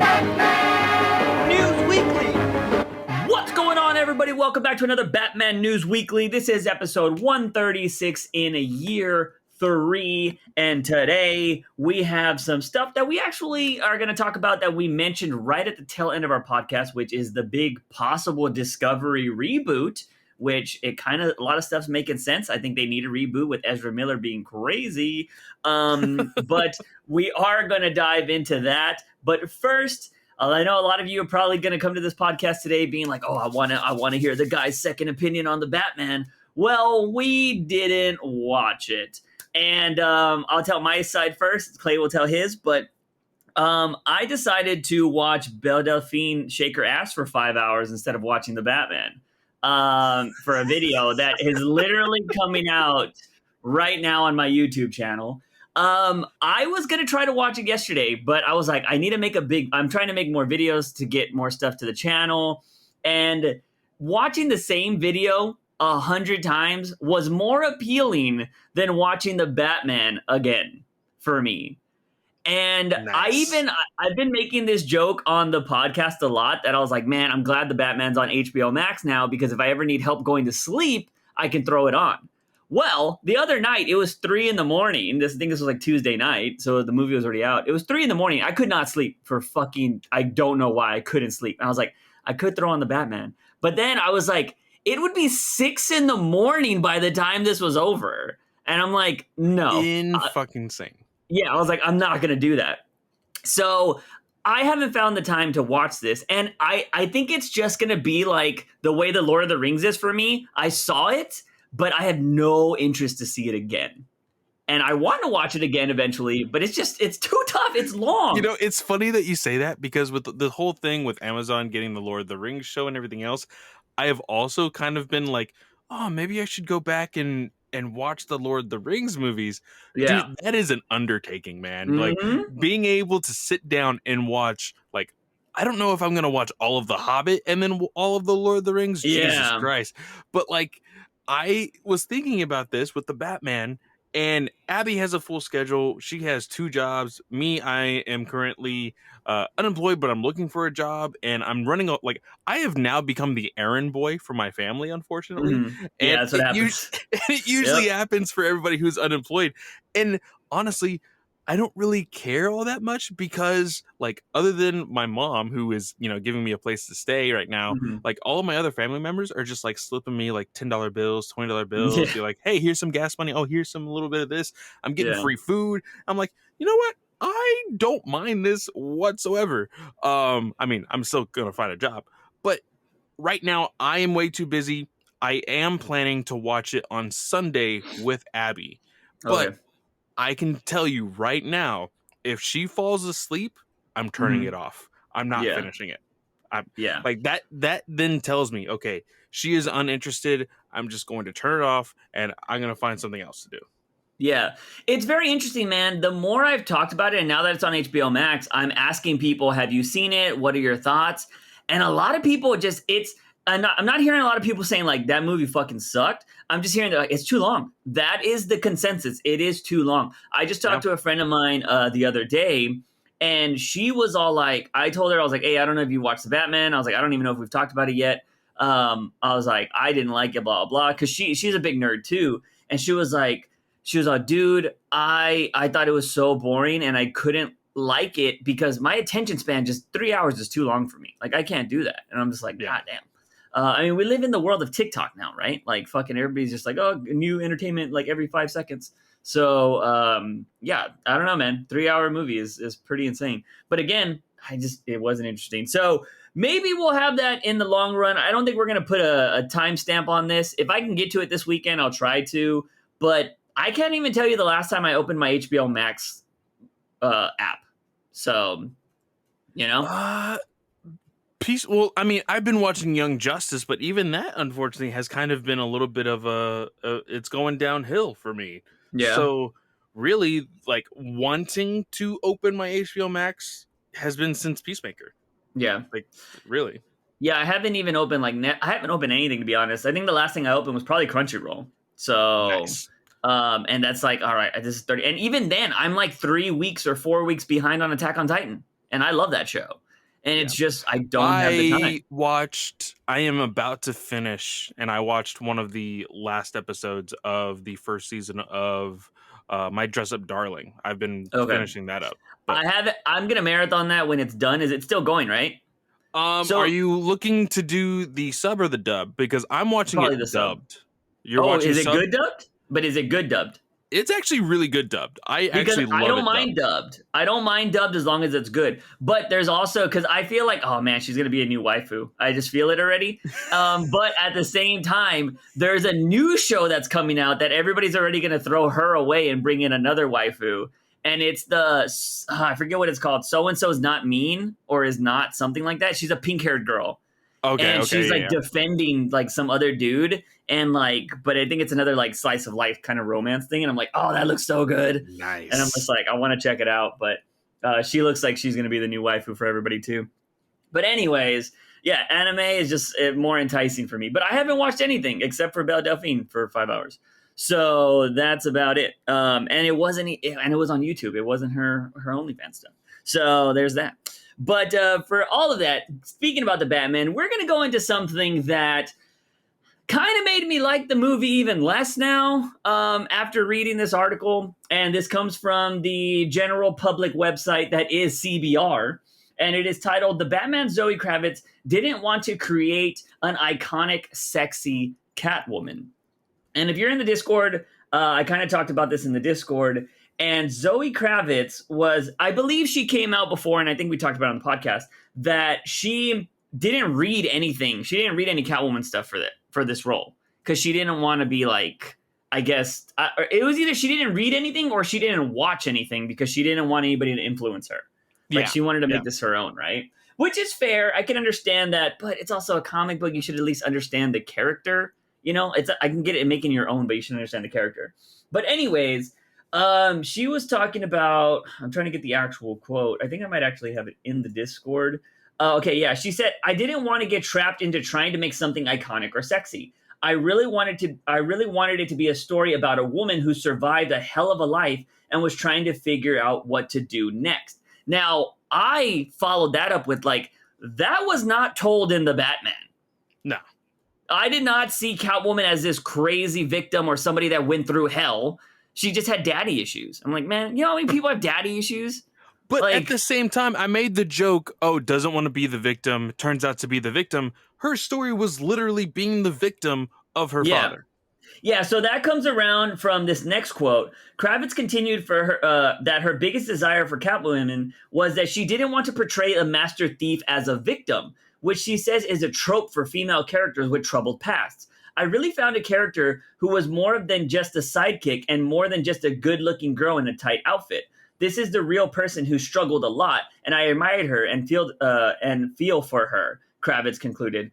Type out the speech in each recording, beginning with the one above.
News Weekly. What's going on, everybody? Welcome back to another Batman News Weekly. This is episode 136 in year 3, and today we have some stuff that we actually are going to talk about that we mentioned right at the tail end of our podcast, which is the big possible Discovery reboot, which a lot of stuff's making sense. I think they need a reboot with Ezra Miller being crazy, but we are going to dive into that. But first, I know a lot of you are probably going to come to this podcast today being like, oh, I want to hear the guy's second opinion on the Batman. Well, we didn't watch it. And I'll tell my side first. Clay will tell his. But I decided to watch Belle Delphine shake her ass for 5 hours instead of watching the Batman for a video that is literally coming out right now on my YouTube channel. I was going to try to watch it yesterday, but I was like, I'm trying to make more videos to get more stuff to the channel. And watching the same video 100 times was more appealing than watching the Batman again for me. And nice. I've been making this joke on the podcast a lot that I was like, man, I'm glad the Batman's on HBO Max now, because if I ever need help going to sleep, I can throw it on. Well, the other night, it was 3 a.m. This was like Tuesday night, so the movie was already out. It was 3 a.m. I could not sleep for I don't know why I couldn't sleep. And I was like, I could throw on the Batman. But then I was like, it would be 6 a.m. by the time this was over. And I'm like, no. Fucking insane. Yeah, I was like, I'm not going to do that. So I haven't found the time to watch this. And I think it's just going to be like the way the Lord of the Rings is for me. I saw it, but I have no interest to see it again. And I want to watch it again eventually, but it's too tough. It's long. You know, it's funny that you say that, because with the whole thing with Amazon getting the Lord of the Rings show and everything else, I have also kind of been like, oh, maybe I should go back and watch the Lord of the Rings movies. Yeah. Dude, that is an undertaking, man. Mm-hmm. Like, being able to sit down and watch, like, I don't know if I'm going to watch all of The Hobbit and then all of the Lord of the Rings. Yeah. Jesus Christ. But, like, I was thinking about this with the Batman, and Abby has a full schedule. She has 2 jobs. Me, I am currently unemployed, but I'm looking for a job, and I'm running like, I have now become the errand boy for my family, unfortunately. Mm-hmm. And yeah, that's what happens. It usually happens for everybody who's unemployed. And honestly, I don't really care all that much, because, like, other than my mom, who is, giving me a place to stay right now, Mm-hmm. like, all of my other family members are just like slipping me like $10 bills, $20 bills. Be like, hey, here's some gas money. Oh, here's some little bit of this. I'm getting free food. I'm like, you know what? I don't mind this whatsoever. I mean, I'm still gonna find a job, but right now I am way too busy. I am planning to watch it on Sunday with Abby, but I can tell you right now, if she falls asleep, I'm turning it off. I'm not finishing it. Like that then tells me, okay, she is uninterested. I'm just going to turn it off, and I'm going to find something else to do. Yeah, it's very interesting, man. The more I've talked about it, and now that it's on HBO Max, I'm asking people, have you seen it? What are your thoughts? And a lot of people I'm not hearing a lot of people saying, like, that movie fucking sucked. I'm just hearing that, like, it's too long. That is the consensus. It is too long. I just talked to a friend of mine the other day, and she was all like, I told her, I was like, hey, I don't know if you watched the Batman. I was like, I don't even know if we've talked about it yet. I was like, I didn't like it, blah, blah, blah. Because she's a big nerd too. And she was like, dude, I thought it was so boring, and I couldn't like it because my attention span, just 3 hours is too long for me. Like, I can't do that. And I'm just like, God damn. I mean, we live in the world of TikTok now, right? Like, fucking everybody's just like, oh, new entertainment like every 5 seconds. So, I don't know, man. 3-hour movie is pretty insane. But again, it wasn't interesting. So maybe we'll have that in the long run. I don't think we're going to put a timestamp on this. If I can get to it this weekend, I'll try to. But I can't even tell you the last time I opened my HBO Max app. So, Well, I mean, I've been watching Young Justice, but even that, unfortunately, has kind of been a little bit of it's going downhill for me. Yeah. So really, like, wanting to open my HBO Max has been since Peacemaker. Yeah. Like, really. Yeah, I haven't even opened I haven't opened anything, to be honest. I think the last thing I opened was probably Crunchyroll. So, nice. And that's like, all right, this is 30. And even then, I'm like 3 weeks or 4 weeks behind on Attack on Titan. And I love that show. And Yeah. it's just, I don't have the time. I am about to finish, and I watched one of the last episodes of the first season of My Dress Up Darling. I've been Okay. finishing that up. I But have it. I'm going to marathon that when it's done. Is it still going, right? are So you looking to do the sub or the dub? Because I'm watching probably the it sub. dubbed. You're Oh, watching is it sub? good dubbed? But is it good dubbed? It's actually really good dubbed. I Because actually I love don't it mind dubbed. dubbed. I don't mind dubbed as long as it's good. But there's also, because I feel like, oh man, she's gonna be a new waifu. I just feel it already. But at the same time, there's a new show that's coming out that everybody's already gonna throw her away and bring in another waifu. And it's I forget what it's called. So and so's not mean or is not something like that. She's a pink haired girl. And she's like Yeah. defending like some other dude, and like, but I think it's another like slice of life kind of romance thing, and I'm like, oh, that looks so good. Nice. And I'm just like, I want to check it out. But she looks like she's gonna be the new waifu for everybody too. But anyways, yeah, anime is just more enticing for me. But I haven't watched anything except for Belle Delphine for 5 hours, so that's about it. And it wasn't, and it was on YouTube. It wasn't her OnlyFans stuff. So there's that. But for all of that, speaking about the Batman, we're going to go into something that kind of made me like the movie even less now after reading this article. And this comes from the general public website that is CBR. And it is titled, "The Batman Zoe Kravitz Didn't Want to Create an Iconic, Sexy Catwoman." And if you're in the Discord, I kind of talked about this in the Discord. And Zoe Kravitz was, I believe she came out before, and I think we talked about it on the podcast, that she didn't read anything. She didn't read any Catwoman stuff for this role. Because she didn't want to be like, I guess, it was either she didn't read anything or she didn't watch anything because she didn't want anybody to influence her. Like, she wanted to make this her own, right? Which is fair. I can understand that, but it's also a comic book. You should at least understand the character. You know, I can get it in making your own, but you should understand the character. But anyways, she was talking about, I'm trying to get the actual quote. I think I might actually have it in the Discord. Okay, yeah. She said, "I didn't want to get trapped into trying to make something iconic or sexy. I really wanted it to be a story about a woman who survived a hell of a life and was trying to figure out what to do next." Now, I followed that up with like, that was not told in the Batman. No. I did not see Catwoman as this crazy victim or somebody that went through hell. She just had daddy issues. I'm like, man, you know how many people have daddy issues? But like, at the same time, I made the joke, oh, doesn't want to be the victim, turns out to be the victim. Her story was literally being the victim of her father. Yeah, so that comes around from this next quote. Kravitz continued for her that her biggest desire for Catwoman was that she didn't want to portray a master thief as a victim, which she says is a trope for female characters with troubled pasts. "I really found a character who was more than just a sidekick and more than just a good-looking girl in a tight outfit. This is the real person who struggled a lot, and I admired her and feel for her," Kravitz concluded.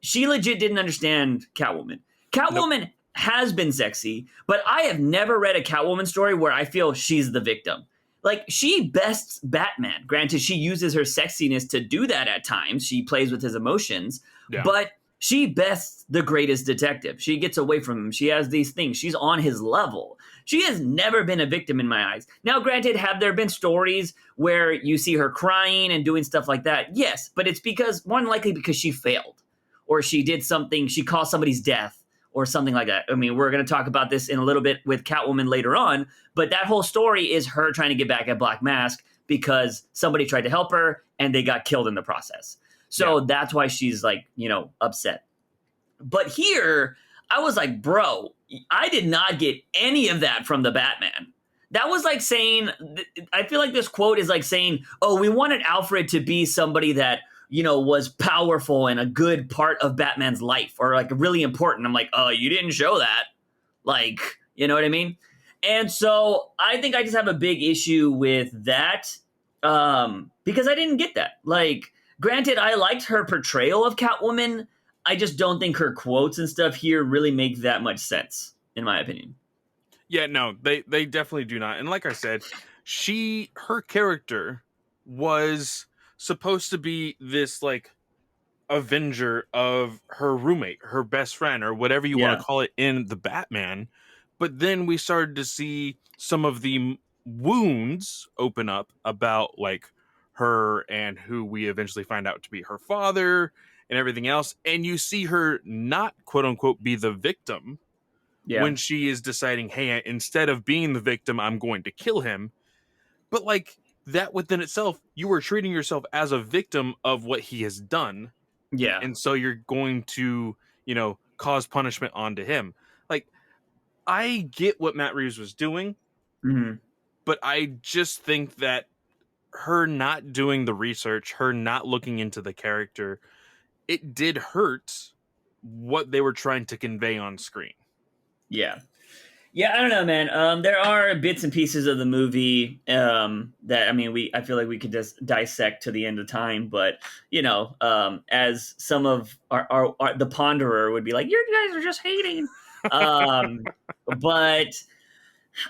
She legit didn't understand Catwoman. Catwoman has been sexy, but I have never read a Catwoman story where I feel she's the victim. Like, she bests Batman. Granted, she uses her sexiness to do that at times. She plays with his emotions, but she bests the greatest detective. She gets away from him. She has these things. She's on his level. She has never been a victim in my eyes. Now, granted, have there been stories where you see her crying and doing stuff like that? Yes, but it's more than likely because she failed or she did something, she caused somebody's death or something like that. I mean, we're going to talk about this in a little bit with Catwoman later on, but that whole story is her trying to get back at Black Mask because somebody tried to help her and they got killed in the process. So that's why she's like, upset. But here, I was like, bro, I did not get any of that from the Batman. That was like saying, I feel like this quote is like saying, oh, we wanted Alfred to be somebody that, was powerful and a good part of Batman's life or like really important. I'm like, oh, you didn't show that. Like, you know what I mean? And so I think I just have a big issue with that because I didn't get that. Like, granted, I liked her portrayal of Catwoman. I just don't think her quotes and stuff here really make that much sense, in my opinion. Yeah, no, they definitely do not. And like I said, her character was supposed to be this like avenger of her roommate, her best friend, or whatever you want to call it in the Batman. But then we started to see some of the wounds open up about like her and who we eventually find out to be her father and everything else. And you see her not, quote unquote, be the victim when she is deciding, hey, instead of being the victim, I'm going to kill him. But like that within itself, you are treating yourself as a victim of what he has done. Yeah. And so you're going to, cause punishment onto him. Like, I get what Matt Reeves was doing, but I just think that her not doing the research, her not looking into the character, it did hurt what they were trying to convey on screen. Yeah. Yeah, I don't know, man. There are bits and pieces of the movie that I feel like we could just dissect to the end of time, but as some of our the ponderer would be like, you guys are just hating. But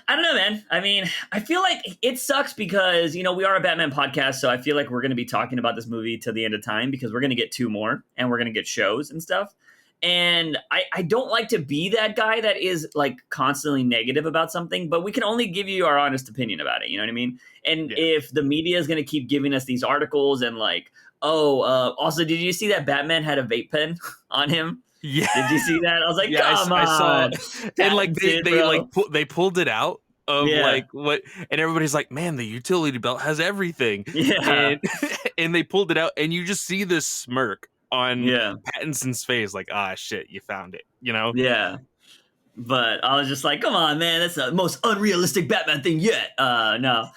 I don't know, man. I mean, I feel like it sucks because we are a Batman podcast, so I feel like we're going to be talking about this movie to the end of time because we're going to get 2 more and we're going to get shows and stuff. And I don't like to be that guy that is like constantly negative about something, but we can only give you our honest opinion about it. You know what I mean? And if the media is going to keep giving us these articles and like, also, did you see that Batman had a vape pen on him? Yeah. Did you see that? I was like, come on. I saw it. And like they pulled it out of like what, and everybody's like, man, the utility belt has everything. Yeah. And they pulled it out, and you just see this smirk on Pattinson's face, like, shit, you found it, Yeah. But I was just like, come on, man, that's the most unrealistic Batman thing yet. No.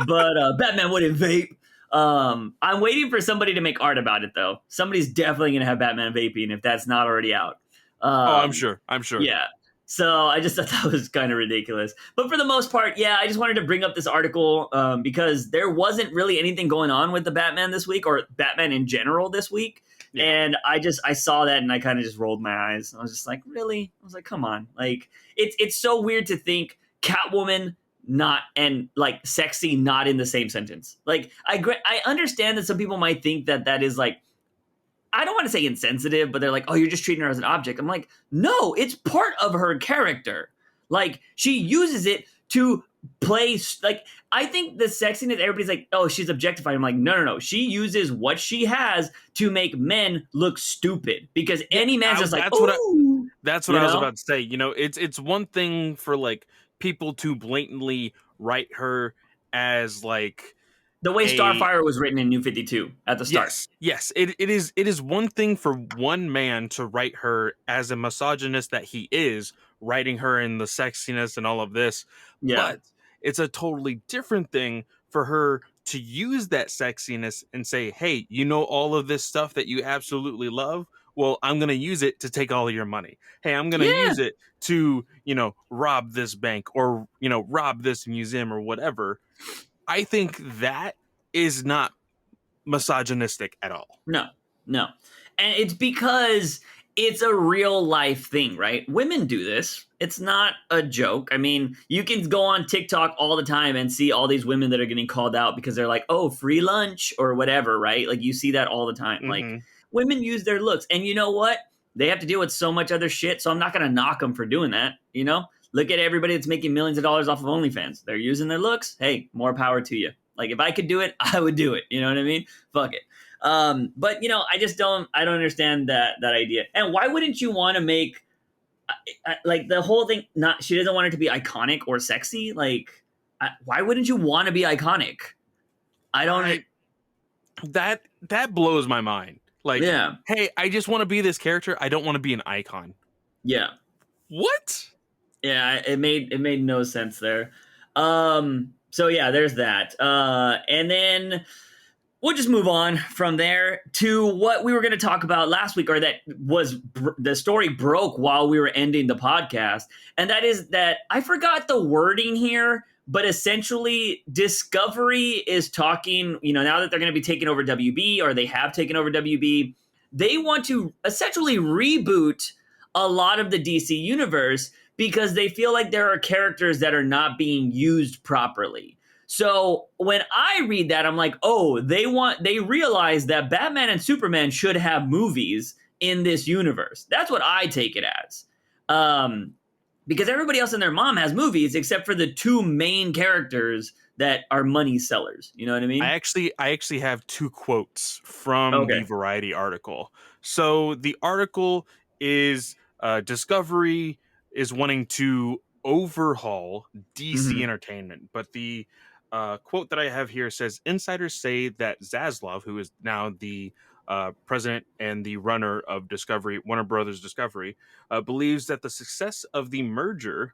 But Batman wouldn't vape. I'm waiting for somebody to make art about it, though. Somebody's definitely going to have Batman vaping if that's not already out. I'm sure. Yeah. So I just thought that was kind of ridiculous. But for the most part, I just wanted to bring up this article because there wasn't really anything going on with the Batman this week or Batman in general this week. Yeah. And I saw that and I kind of just rolled my eyes. I was just like, really? I was like, come on. Like, it's so weird to think Catwoman not and like sexy not in the same sentence. Like, I understand that some people might think that is like, I don't want to say insensitive, but they're like, oh, you're just treating her as an object. I'm like, no, it's part of her character. Like, she uses it to play, like, I think the sexiness, everybody's like, oh, she's objectified. I'm like, no. She uses what she has to make men look stupid because any man's just like, that's what I was about to say. It's one thing for like people to blatantly write her as like, the way Starfire was written in New 52 at the start. Yes. It is one thing for one man to write her as a misogynist that he is, writing her in the sexiness and all of this. Yeah. But it's a totally different thing for her to use that sexiness and say, hey, all of this stuff that you absolutely love? Well, I'm going to use it to take all of your money. Hey, I'm going to use it to, rob this bank or, rob this museum or whatever. I think that is not misogynistic at all. No. And it's because it's a real life thing, right? Women do this. It's not a joke. I mean, you can go on TikTok all the time and see all these women that are getting called out because they're like, oh, free lunch or whatever, right? Like, you see that all the time. Mm-hmm. Like, women use their looks. And you know what? They have to deal with so much other shit, so I'm not going to knock them for doing that, Look at everybody that's making millions of dollars off of OnlyFans. They're using their looks. Hey, more power to you. Like, if I could do it, I would do it. You know what I mean? Fuck it. But, I don't understand that idea. And why wouldn't you want to make, like, the whole thing, she doesn't want it to be iconic or sexy. Like, why wouldn't you want to be iconic? That blows my mind. Like, hey, I just want to be this character. I don't want to be an icon. Yeah. What? Yeah, it made no sense there. So yeah, there's that. And then we'll just move on from there to what we were going to talk about last week, or that was the story broke while we were ending the podcast. And that is that I forgot the wording here, but essentially Discovery is talking, now that they're going to be taking over WB, or they have taken over WB, they want to essentially reboot a lot of the DC universe because they feel like there are characters that are not being used properly. So when I read that, I'm like, oh, they realize that Batman and Superman should have movies in this universe. That's what I take it as. Because everybody else and their mom has movies except for the 2 main characters that are money sellers. You know what I I mean? actually have two quotes from the Okay. Variety article. So the article is Discovery is wanting to overhaul DC Hmm. Entertainment, but the quote that I have here says insiders say that Zaslav, who is now the president and the runner of Discovery, Warner Brothers Discovery, believes that the success of the merger,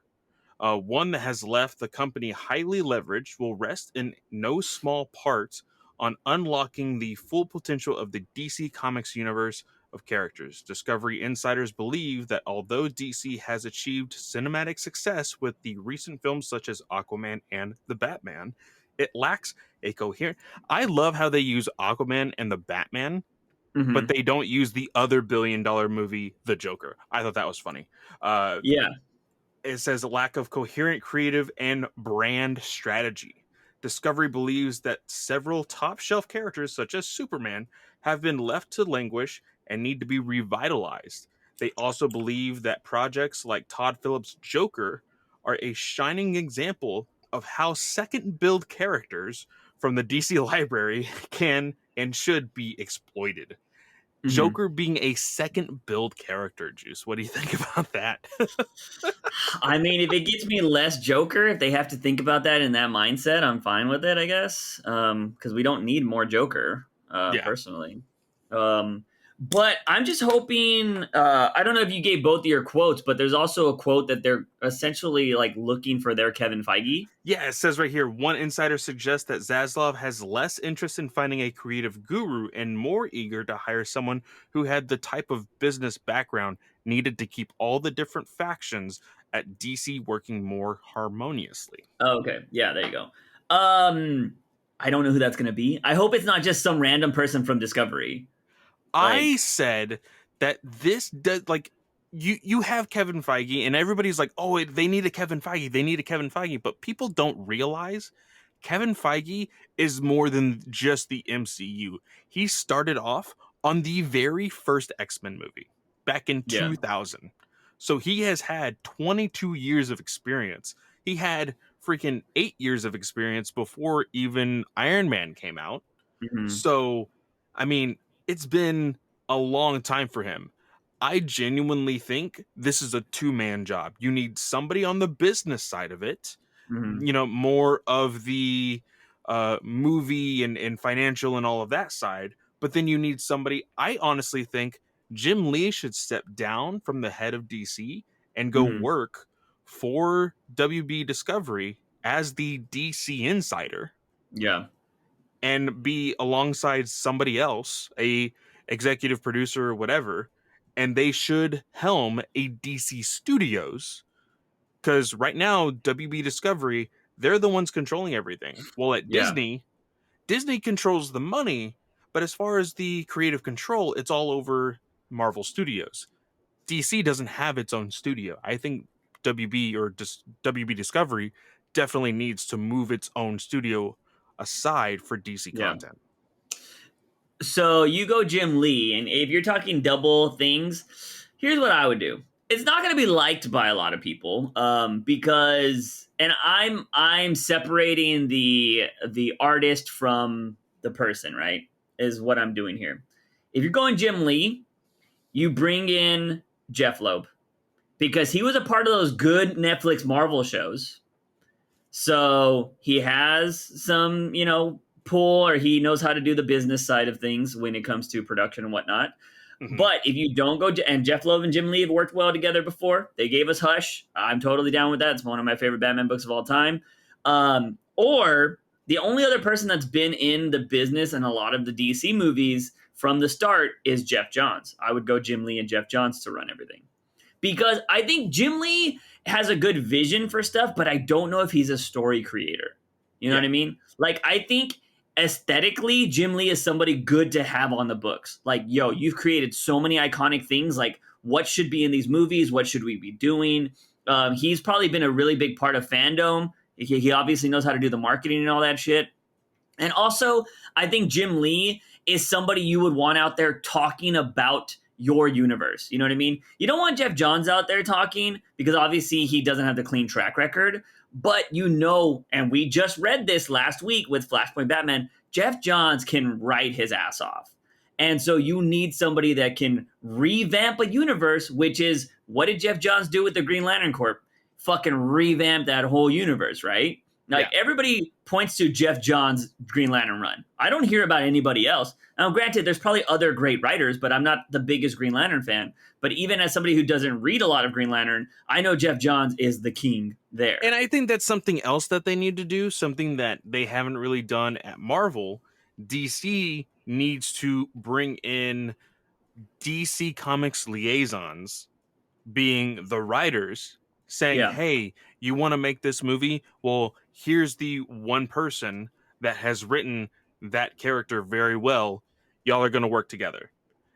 one that has left the company highly leveraged, will rest in no small part on unlocking the full potential of the DC Comics universe of characters. Discovery insiders believe that although DC has achieved cinematic success with the recent films such as Aquaman and The Batman, it lacks a coherent. I love how they use Aquaman and The Batman, but Hmm. they don't use the other billion-dollar movie, The Joker. I thought that was funny. Uh, Yeah. it says a lack of coherent creative and brand strategy. Discovery believes that several top shelf characters, such as Superman, have been left to languish and need to be revitalized. They also believe that projects like Todd Phillips' Joker are a shining example of how second build characters from the DC library can and should be exploited. Hmm. Joker being a second build character, Juice. What do you think about that? I mean, if it gets me less Joker, if they have to think about that in that mindset, I'm fine with it, I guess. Because we don't need more Joker, Yeah. personally. Um, but I'm just hoping. I don't know if you gave both of your quotes, but there's also a quote that they're essentially like looking for their Kevin Feige. Yeah, it says right here one insider suggests that Zaslav has less interest in finding a creative guru and more eager to hire someone who had the type of business background needed to keep all the different factions at DC working more harmoniously. Oh, okay, yeah, there you go. Um, I don't know who that's gonna be. I hope it's not just some random person from Discovery. I Like, said that this does like you have Kevin Feige and everybody's like, "Oh, they need a Kevin Feige. They need a Kevin Feige." But people don't realize Kevin Feige is more than just the MCU. He started off on the very first X-Men movie back in yeah. 2000. So he has had 22 years of experience. He had freaking 8 years of experience before even Iron Man came out. Hmm. So, I mean, it's been a long time for him. I genuinely think this is a two-man job. You need somebody on the business side of it, Hmm. more of the movie and financial and all of that side. But then you need somebody. I honestly think Jim Lee should step down from the head of DC and go Hmm. work for WB Discovery as the DC insider Yeah. and be alongside somebody else, a executive producer or whatever, and they should helm a DC Studios, because right now WB Discovery, they're the ones controlling everything. Well, at Yeah. Disney controls the money, but as far as the creative control, it's all over Marvel Studios. DC doesn't have its own studio. I think WB Discovery definitely needs to move its own studio aside for DC Yeah. content. So you go Jim Lee, and if you're talking double things, here's what I would do. It's not going to be liked by a lot of people, because, and I'm separating the artist from the person, right? Is what I'm doing here. If you're going Jim Lee, you bring in Jeff Loeb because he was a part of those good Netflix Marvel shows. So he has some, pull, or he knows how to do the business side of things when it comes to production and whatnot. Hmm. But if you don't go, and Jeff Loeb and Jim Lee have worked well together before, they gave us Hush. I'm totally down with that. It's one of my favorite Batman books of all time. Or the only other person that's been in the business and a lot of the DC movies from the start is Jeff Johns. I would go Jim Lee and Jeff Johns to run everything because I think Jim Lee has a good vision for stuff, but I don't know if he's a story creator. You know Yeah. what I mean? Like, I think aesthetically, Jim Lee is somebody good to have on the books. Like, yo, you've created so many iconic things. Like, what should be in these movies? What should we be doing? He's probably been a really big part of fandom. He obviously knows how to do the marketing and all that shit. And also, I think Jim Lee is somebody you would want out there talking about your universe. You know what I mean? You don't want Jeff Johns out there talking because obviously he doesn't have the clean track record. But and we just read this last week with Flashpoint Batman, Jeff Johns can write his ass off. And so you need somebody that can revamp a universe, which is, what did Jeff Johns do with the Green Lantern Corp? Fucking revamp that whole universe, right? Like, everybody points to Jeff Johns' Green Lantern run. I don't hear about anybody else. Now, granted, there's probably other great writers, but I'm not the biggest Green Lantern fan. But even as somebody who doesn't read a lot of Green Lantern, I know Jeff Johns is the king there. And I think that's something else that they need to do, something that they haven't really done at Marvel. DC needs to bring in DC Comics liaisons, being the writers, saying, hey, you want to make this movie? Well, here's the one person that has written that character very well. Y'all are going to work together.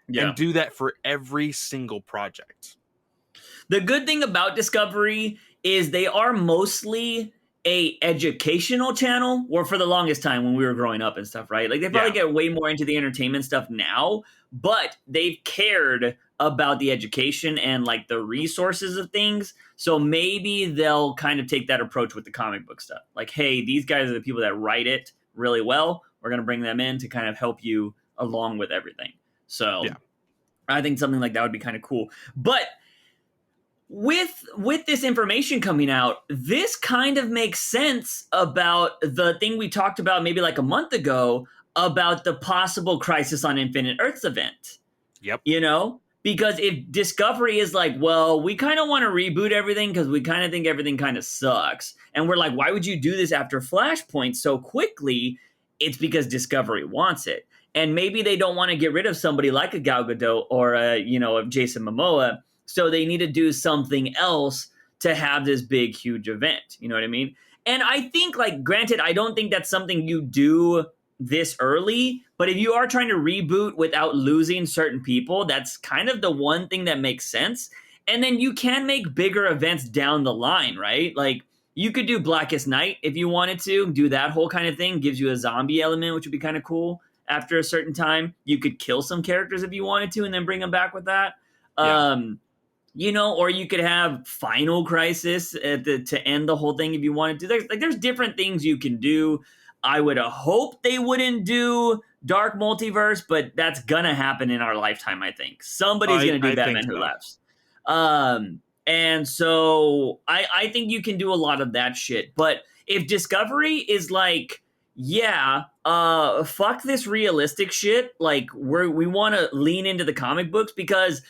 And do that for every single project. The good thing about Discovery is they are mostly a educational channel, or for the longest time when we were growing up and stuff, right? Like, they probably get way more into the entertainment stuff now, but they've cared about the education and like the resources of things. So maybe they'll kind of take that approach with the comic book stuff. Like, hey, these guys are the people that write it really well. We're going to bring them in to kind of help you along with everything. So I think something like that would be kind of cool. But with this information coming out, this kind of makes sense about the thing we talked about maybe like a month ago about the possible Crisis on Infinite Earths event. Yep. Because if Discovery is like, well, we kind of want to reboot everything because we kind of think everything kind of sucks. And we're like, why would you do this after Flashpoint so quickly? It's because Discovery wants it. And maybe they don't want to get rid of somebody like a Gal Gadot or a Jason Momoa. So they need to do something else to have this big, huge event. You know what I mean? And I think, like, granted, I don't think that's something you do this early. But if you are trying to reboot without losing certain people, that's kind of the one thing that makes sense. And then you can make bigger events down the line, right? Like, you could do Blackest Night if you wanted to, do that whole kind of thing. Gives you a zombie element, which would be kind of cool. After a certain time, you could kill some characters if you wanted to and then bring them back with that. Or you could have Final Crisis to end the whole thing if you wanted to. There's different things you can do. I would hope they wouldn't do Dark Multiverse, but that's gonna happen in our lifetime, I think. Somebody's gonna do Batman Who Laughs. And so I think you can do a lot of that shit. But if Discovery is like, fuck this realistic shit, like we want to lean into the comic books, because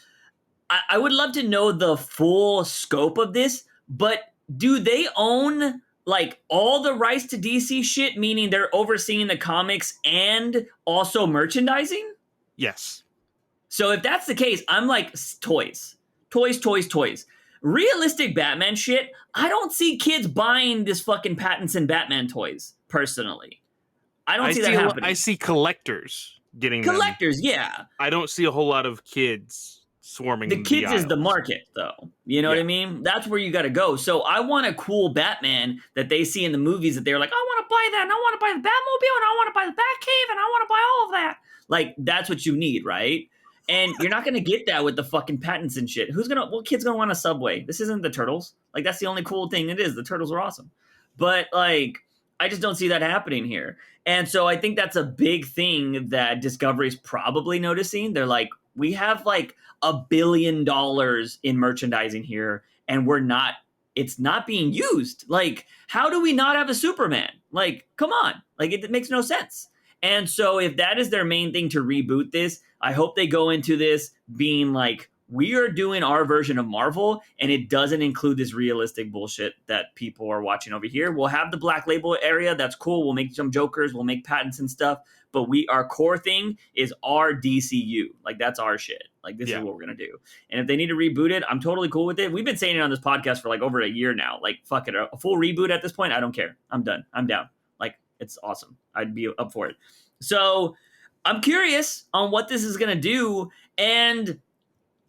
I would love to know the full scope of this, but do they own like all the rights to DC shit, meaning they're overseeing the comics and also merchandising? Yes. So if that's the case, I'm like, toys. Realistic Batman shit, I don't see kids buying this fucking Pattinson Batman toys, personally. I don't see that happening. I see collectors getting collectors, them. I don't see a whole lot of kids swarming the kids is the market, though. You know what I mean? That's where you got to go. So I want a cool Batman that they see in the movies that they're like, I want to buy that, and I want to buy the Batmobile, and I want to buy the Batcave, and I want to buy all of that. Like, that's what you need, right? And you're not going to get that with the fucking Pattinson shit. What kid's going to want a Subway? This isn't the Turtles. Like, that's the only cool thing it is. The Turtles are awesome. But, like, I just don't see that happening here. And so I think that's a big thing that Discovery's probably noticing. They're like, we have like $1 billion in merchandising here, and it's not being used. Like, how do we not have a Superman? Like, come on. Like, it makes no sense. And so if that is their main thing to reboot this, I hope they go into this being like, we are doing our version of Marvel, and it doesn't include this realistic bullshit that people are watching over here. We'll have the Black Label area. That's cool. We'll make some Jokers. We'll make patents and stuff. But our core thing is our DCU. Like, that's our shit. Like, this is what we're going to do. And if they need to reboot it, I'm totally cool with it. We've been saying it on this podcast for like over a year now. Like, fuck it. A full reboot at this point, I don't care. I'm done. I'm down. Like, it's awesome. I'd be up for it. So I'm curious on what this is going to do. And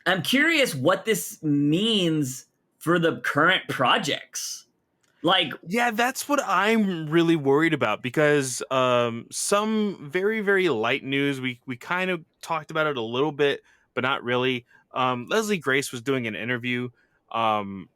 I'm curious what this means for the current projects. Like, yeah, that's what I'm really worried about, because some very, very light news, we kind of talked about it a little bit, but not really. Leslie Grace was doing an interview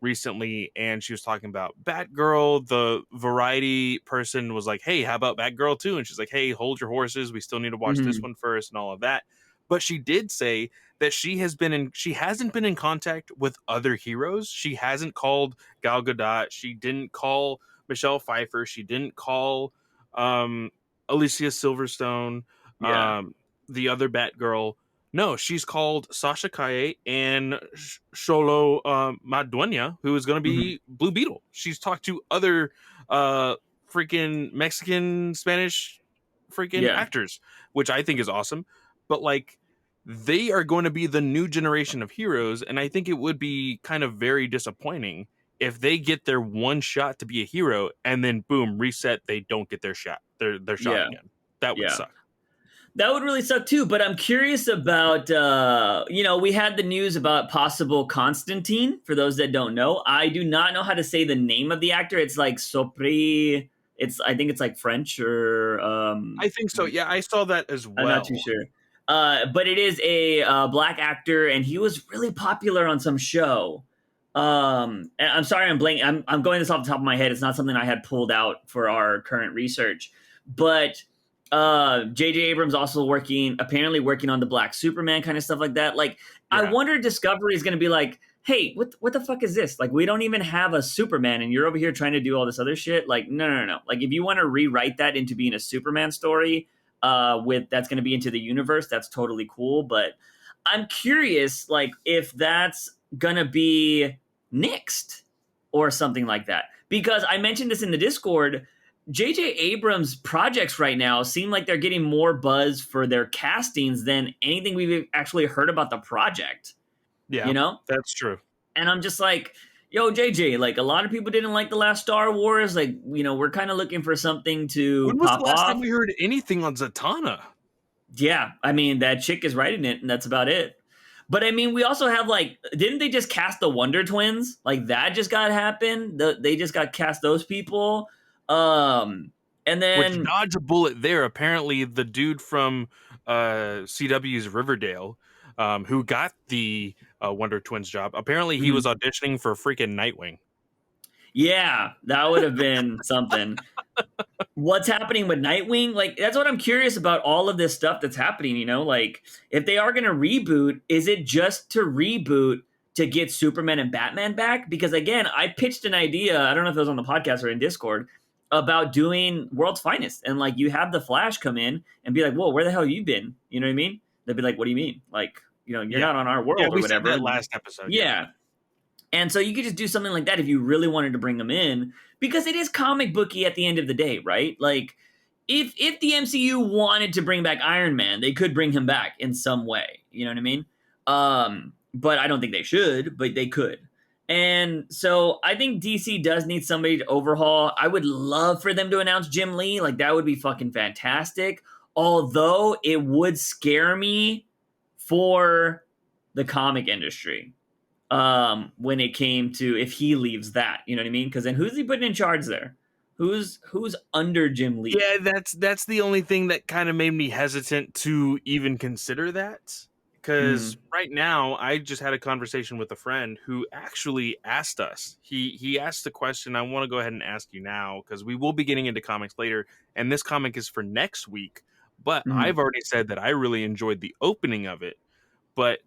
recently, and she was talking about Batgirl. The Variety person was like, hey, how about Batgirl too? And she's like, hey, hold your horses, we still need to watch this Mm-hmm. one first and all of that. But she did say that she hasn't been in contact with other heroes. She hasn't called Gal Gadot, she didn't call Michelle Pfeiffer, she didn't call um Alicia Silverstone, Yeah. the other Batgirl. No, she's called Sasha Kaye and Sholo Madueña, who is going to Mm-hmm. be Blue Beetle. She's talked to other uh, freaking Mexican, Spanish freaking Yeah. actors, which I think is awesome. But like, they are going to be the new generation of heroes, and I think it would be kind of very disappointing if they get their one shot to be a hero and then boom, reset, they don't get their shot Yeah. again. That would Yeah. suck. That would really suck too, but I'm curious about, we had the news about possible Constantine. For those that don't know, I do not know how to say the name of the actor. It's like Sopri. I think it's like French or, I think so. Yeah, I saw that as I'm not too well. sure. But it is a black actor, and he was really popular on some show. And I'm sorry, I'm blanking. I'm going this off the top of my head. It's not something I had pulled out for our current research, but J.J. Abrams also apparently working on the Black Superman kind of stuff like that. Like, I Yeah. wonder if Discovery is going to be like, hey, what the fuck is this? Like, we don't even have a Superman, and you're over here trying to do all this other shit. Like, no. Like, if you want to rewrite that into being a Superman story, with that's going to be into the universe, that's totally cool. But I'm curious, like, if that's gonna be nixed or something like that, because I mentioned this in the Discord. J.J. Abrams projects right now seem like they're getting more buzz for their castings than anything we've actually heard about the project. Yeah, You know, that's true. and I'm just like, yo, JJ, like a lot of people didn't like the last Star Wars. Like, we're kind of looking for something to When was the pop last time off. we heard anything on Zatanna? Yeah, I mean that chick is writing it, and that's about it. But I mean, we also have like, didn't they just cast the Wonder Twins? Like that just got happened. They just got cast those people. And Which then dodge a bullet there. Apparently, the dude from CW's Riverdale, who got the Wonder Twins job, apparently he was mhm, auditioning for freaking Nightwing. yeah, that would have been something. What's happening with Nightwing? Like that's what I'm curious about. All of this stuff that's happening. Like if they are going to reboot, is it just to reboot to get Superman and Batman back? Because again, I pitched an idea. I don't know if it was on the podcast or in Discord about doing World's Finest, and like you have the Flash come in and be like, "Whoa, where the hell you been?" You know what I mean? They'd be like, "What do you mean? Like, you're Yeah, not on our yeah, world or we said whatever." that last episode. Yeah, Yeah, and so you could just do something like that if you really wanted to bring them in, because it is comic booky at the end of the day, right? Like if the MCU wanted to bring back Iron Man, they could bring him back in some way. You know what I mean? But I don't think they should, but they could. And so I think DC does need somebody to overhaul. I would love for them to announce Jim Lee. Like that would be fucking fantastic. Although it would scare me for the comic industry, when it came to if he leaves that, you know what I mean? Because then who's he putting in charge there? Who's under Jim Lee? yeah. That's the only thing that kind of made me hesitant to even consider that. Because Mm, right now, I just had a conversation with a friend who actually asked us. He asked the question. I want to go ahead and ask you now because we will be getting into comics later, and this comic is for next week. But mm. I've already said that I really enjoyed the opening of it. But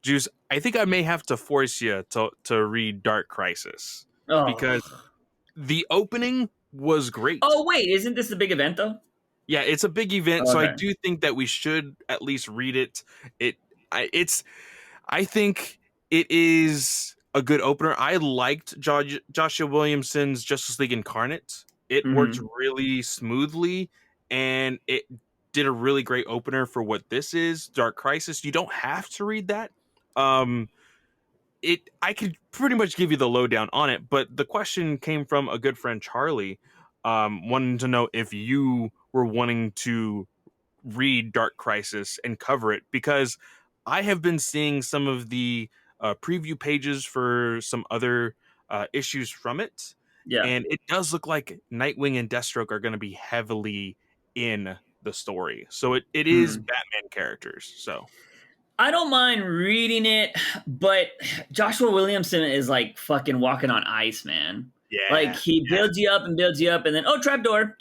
Juice, I think I may have to force you to read Dark Crisis because Oh, the opening was great. oh wait, isn't this the big event though? Yeah, it's a big event, so I Okay. do think that we should at least read it. It it's I think it is a good opener. I liked Joshua Williamson's Justice League Incarnate. It worked Hmm. really smoothly, and it did a really great opener for what this is. Dark Crisis. You don't have to read that. Um, I could pretty much give you the lowdown on it, but the question came from a good friend Charlie, wanting to know if you were wanting to read Dark Crisis and cover it because I have been seeing some of the preview pages for some other issues from it, Yeah. and it does look like Nightwing and Deathstroke are going to be heavily in the story. So it is Hmm. Batman characters. So I don't mind reading it, but Joshua Williamson is like fucking walking on ice, man. Like Yeah, he yeah. builds you up, and then trapdoor.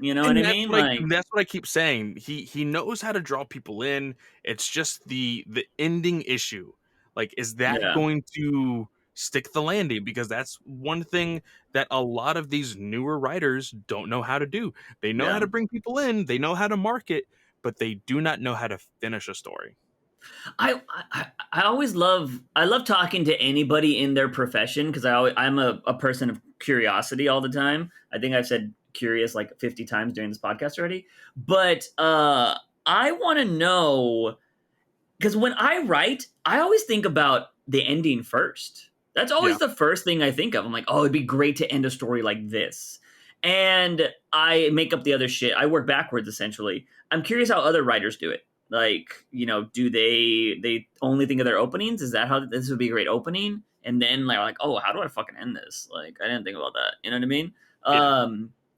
You know what I mean? Like That's what I keep saying. He knows how to draw people in. It's just the ending issue. Like, is that yeah, going to stick the landing? Because that's one thing that a lot of these newer writers don't know how to do. They know how yeah. to bring people in, they know how to market, but they do not know how to finish a story. I always I love talking to anybody in their profession because I'm a person of curiosity all the time. I think I've said curious like 50 times during this podcast already. But I want to know because when I write, I always think about the ending first. That's always Yeah. the first thing I think of. I'm like, oh, it'd be great to end a story like this. And I make up the other shit. I work backwards essentially. I'm curious how other writers do it. Like, do they only think of their openings? Is that how this would be a great opening? And then like, oh, how do I fucking end this? Like, I didn't think about that. You know what I mean? Yeah.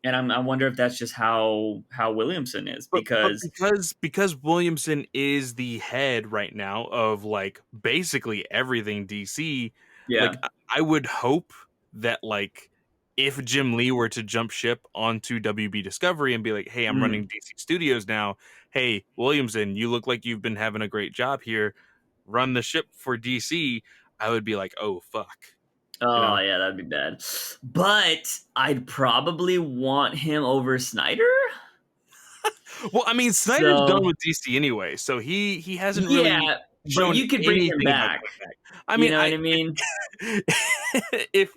And I wonder if that's just how Williamson is But because because Williamson is the head right now of like basically everything DC, like yeah. I would hope that like if Jim Lee were to jump ship onto WB Discovery and be like, "Hey, I'm running Mm. DC Studios now. Hey, Williamson, you look like you've been having a great job here. Run the ship for DC." I would be like, "Oh fuck." You Oh know? yeah, that'd be bad. But I'd probably want him over Snyder. Well, I mean, Snyder's done So with DC anyway, so he hasn't really yeah, but shown you could bring him anything about back. going back. I You mean, know what I I mean? if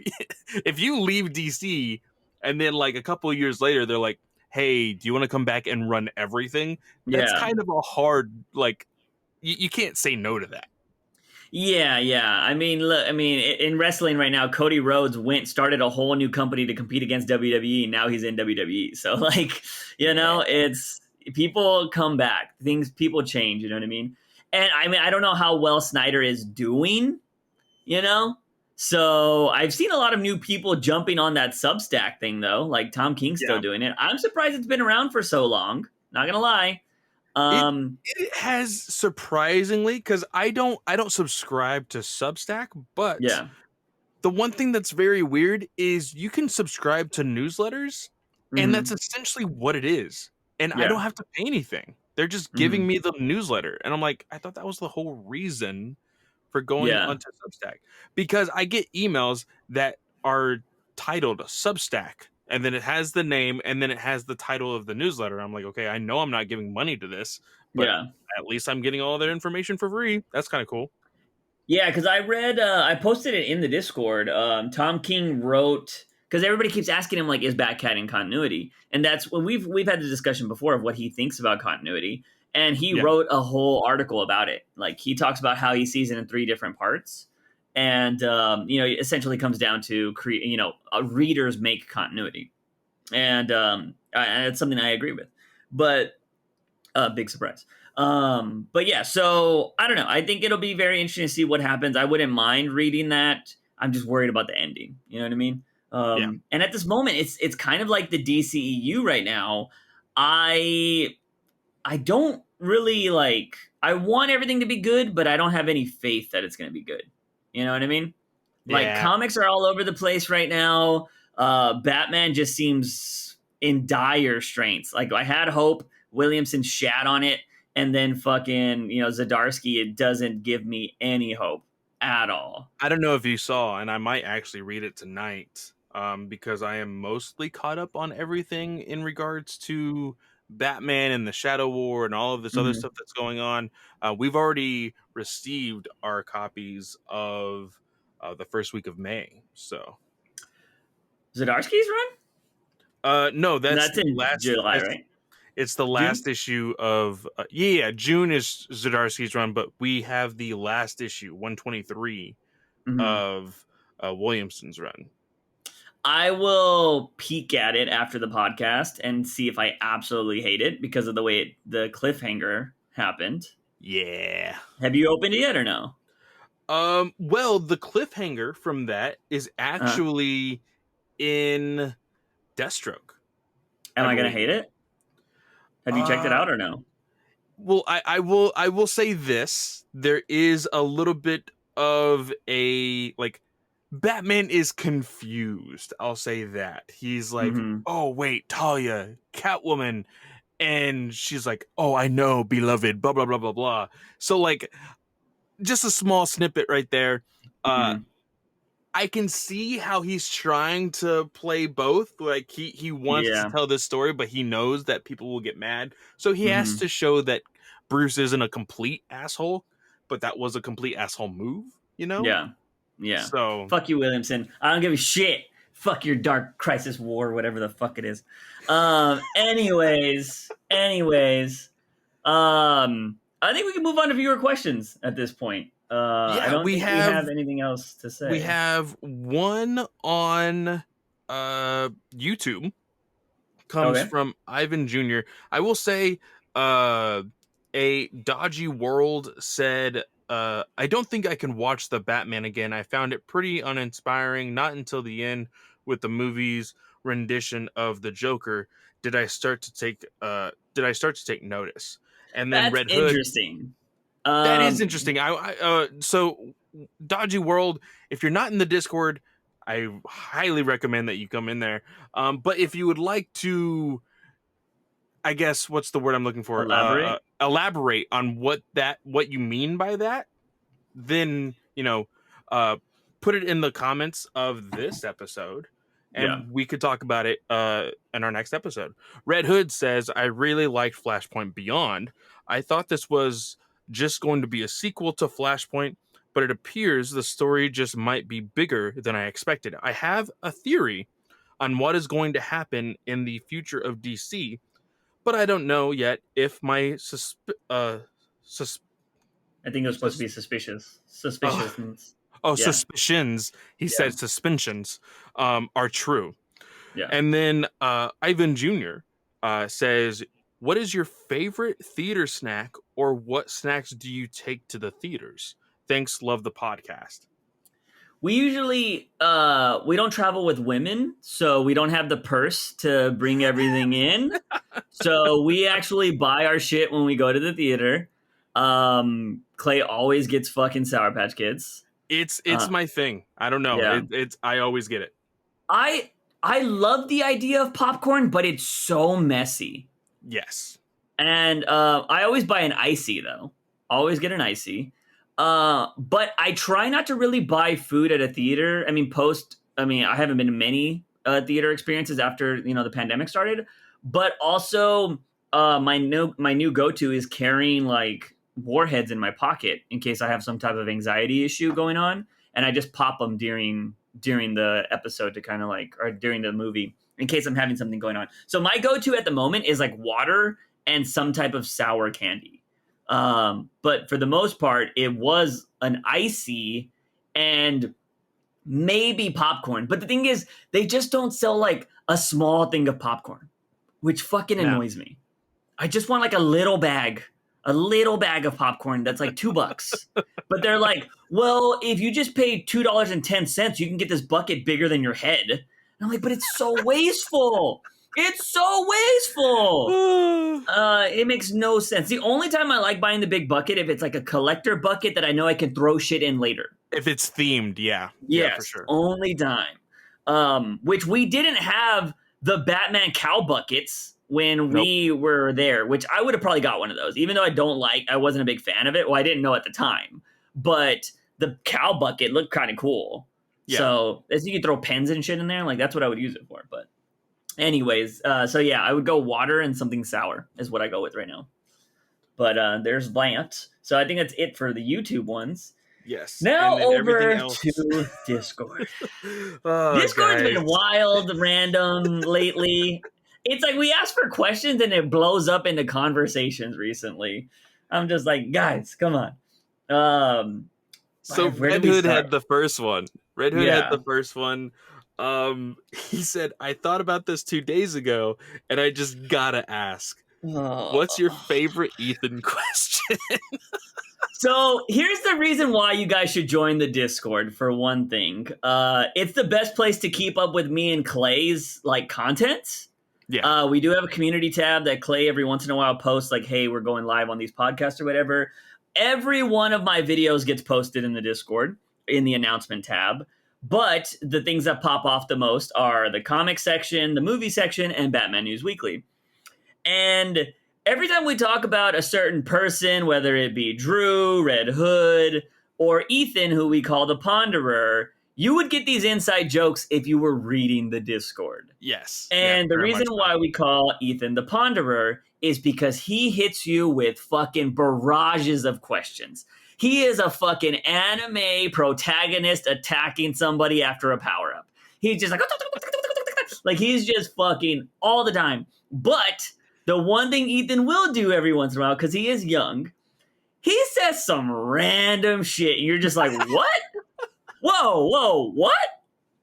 if you leave DC and then like a couple of years later they're like, "Hey, do you want to come back and run everything?" That's Yeah. kind of a hard like you can't say no to that. Yeah, yeah. I mean, look. I mean, in wrestling right now, Cody Rhodes started a whole new company to compete against WWE. Now he's in WWE. So, like, Yeah. it's people come back. People change. You know what I mean? And I mean, I don't know how well Snyder is doing. You know, so I've seen a lot of new people jumping on that Substack thing, though. Like Tom King's still Yeah. doing it. I'm surprised it's been around for so long. Not gonna lie. It Um, it has surprisingly cuz I don't subscribe to Substack, but yeah. the one thing that's very weird is you can subscribe to newsletters, and that's Hmm. essentially what it is. And I don't Yeah. have to pay anything. They're just giving Hmm. me the newsletter. And I'm like, I thought that was the whole reason for going Yeah. onto Substack. Because I get emails that are titled Substack, and then it has the name, and then it has the title of the newsletter. I'm like, okay, I know I'm not giving money to this, but Yeah. at least I'm getting all their information for free. That's kind of cool. Yeah, because I posted it in the Discord. Tom King wrote because everybody keeps asking him like, is Batcat in continuity? And that's when we've had the discussion before of what he thinks about continuity. And he Yeah. wrote a whole article about it. Like he talks about how he sees it in three different parts, and it essentially comes down to readers make continuity, and it's something I agree with. But big surprise. But yeah, so I don't know. I think it'll be very interesting to see what happens. I wouldn't mind reading that. I'm just worried about the ending. You know what I mean? Yeah. And at this moment, it's kind of like the DCEU right now. I I don't really like. I want everything to be good, but I don't have any faith that it's going to be good. You know what I mean? Like Yeah. comics are all over the place right now. Batman just seems in dire straits. Like I had hope. Williamson shat on it, and then fucking Zdarsky. It doesn't give me any hope at all. I don't know if you saw, and I might actually read it tonight, because I am mostly caught up on everything in regards to Batman and the Shadow War and all of this other Mm-hmm. stuff that's going on. We've already received our copies of the first week of May. So, Zdarsky's run. no, that's That's the in last. July, That's right? it's the June. last issue of yeah. June is Zdarsky's run, but we have the last issue, 123 Mm-hmm. of Williamson's run. I will peek at it after the podcast and see if I absolutely hate it because of the way the cliffhanger happened. Yeah. Have you opened it yet or no? Well, the cliffhanger from that is Uh, actually in Deathstroke, am I I gonna believe. hate it? Have you checked it Uh, out or no? Well, I will say this. There is a little bit of a like Batman is confused. I'll say that. He's like, Mm-hmm. "Oh, wait, Talia, Catwoman." And she's like, "Oh, I know, beloved, blah blah blah blah blah." So like just a small snippet right there. Mm-hmm. I can see how he's trying to play both. Like he wants to Yeah. tell this story, but he knows that people will get mad. So he has Mm-hmm. to show that Bruce isn't a complete asshole, but that was a complete asshole move, you know? Yeah. Yeah. So Fuck you, Williamson. I don't give a shit. Fuck your Dark Crisis War, whatever the fuck it is. Anyways. I think we can move on to viewer questions at this point. I yeah, don't think we have anything else to say. we have one on YouTube. Comes Okay. from Ivan Jr. I will say a dodgy world said I don't think I can watch the Batman again. I found it pretty uninspiring. Not until the end with the movie's rendition of the Joker did I start to take notice. And then That's Red Hood, interesting. that is interesting. So Dodgy World, if you're not in the Discord, I highly recommend that you come in there. But if you would like to, I guess what's the word I'm looking for? Elaborate. Elaborate on what you mean by that, then put it in the comments of this episode, Yeah. and we could talk about it in our next episode. Red Hood says, "I really liked Flashpoint Beyond. I thought this was just going to be a sequel to Flashpoint, but it appears the story just might be bigger than I expected. I have a theory on what is going to happen in the future of DC, but I don't know yet if my I think it was supposed to be suspicious. Suspiciousness. Yeah. suspicions," he said suspensions, are true. Yeah. And then Ivan Jr. Says, "What is your favorite theater snack, or what snacks do you take to the theaters? Thanks, love the podcast." We usually we don't travel with women, so we don't have the purse to bring everything in. So we actually buy our shit when we go to the theater. Clay always gets fucking Sour Patch Kids. It's my thing. I don't know. Yeah. It's I always get it. I love the idea of popcorn, but it's so messy. Yes. And I always buy an icy though. Always get an icy. But I try not to really buy food at a theater. I haven't been to many theater experiences after the pandemic started. But also, my new go-to is carrying like warheads in my pocket in case I have some type of anxiety issue going on, and I just pop them during the episode to kind of or during the movie in case I'm having something going on. So my go-to at the moment is like water and some type of sour candy. But for the most part, it was an icy and maybe popcorn. But the thing is, they just don't sell like a small thing of popcorn, which fucking annoys me. I just want like a little bag of popcorn that's like $2. But they're like, well, if you just pay $2.10, you can get this bucket bigger than your head. And I'm like, but it's so wasteful. It's so wasteful. It makes no sense. The only time I like buying the big bucket if it's like a collector bucket that I know I can throw shit in later. If it's themed, yeah. Yes, yeah, for sure. Only time. Which we didn't have the Batman cow buckets when we were there, which I would have probably got one of those, even though I wasn't a big fan of it. Well, I didn't know at the time, but the cow bucket looked kind of cool. Yeah. So as you could throw pens and shit in there, like that's what I would use it for. But anyways, so yeah, I would go water and something sour is what I go with right now. But there's Blant. So I think that's it for the YouTube ones. Yes. Now over to Discord. Discord's been wild, random lately. It's like we ask for questions and it blows up into conversations recently. I'm just like, guys, come on. So Red Hood had the first one. Red Hood had the first one. He said, "I thought about this 2 days ago, and I just gotta ask, what's your favorite Ethan question?" So here's the reason why you guys should join the Discord. For one thing, it's the best place to keep up with me and Clay's like content. Yeah. We do have a community tab that Clay every once in a while posts like, hey, we're going live on these podcasts or whatever. Every one of my videos gets posted in the Discord in the announcement tab. But the things that pop off the most are the comic section, the movie section, and Batman News Weekly. And every time we talk about a certain person, whether it be Drew, Red Hood, or Ethan, who we call the Ponderer, you would get these inside jokes if you were reading the Discord. Yes. And the reason why we call Ethan the Ponderer is because he hits you with fucking barrages of questions. He is a fucking anime protagonist attacking somebody after a power-up. He's just like he's just fucking all the time. But the one thing Ethan will do every once in a while, because he is young, he says some random shit. And you're just like, what? Whoa, what?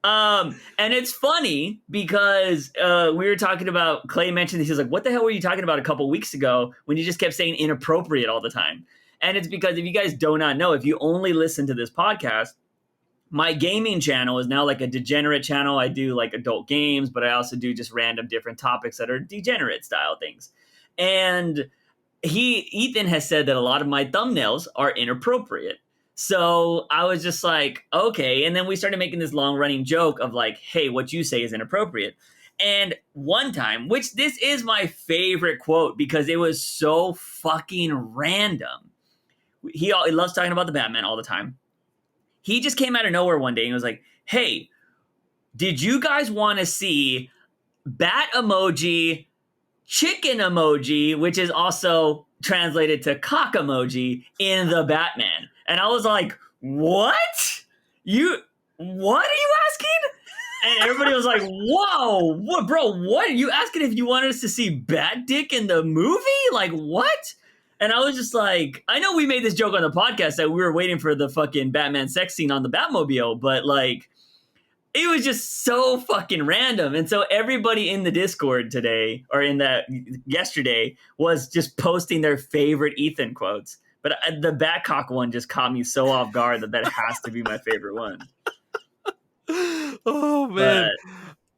And it's funny because we were talking about, Clay mentioned this. He was like, what the hell were you talking about a couple weeks ago when you just kept saying inappropriate all the time? And it's because if you guys do not know, if you only listen to this podcast, my gaming channel is now like a degenerate channel. I do like adult games, but I also do just random different topics that are degenerate style things. And Ethan has said that a lot of my thumbnails are inappropriate. So I was just like, okay. And then we started making this long running joke of like, hey, what you say is inappropriate. And one time, which this is my favorite quote because it was so fucking random. He loves talking about the Batman all the time. He just came out of nowhere one day and was like, hey, did you guys want to see bat emoji, chicken emoji, which is also translated to cock emoji in the Batman? And I was like, what are you asking? And everybody was like, whoa, what, bro, what? Are you asking if you wanted us to see bat dick in the movie? Like, what? And I was just like, I know we made this joke on the podcast that we were waiting for the fucking Batman sex scene on the Batmobile, but like, it was just so fucking random. And so everybody in the Discord today, or in that yesterday, was just posting their favorite Ethan quotes. But the Batcock one just caught me so off guard that has to be my favorite one. Oh man,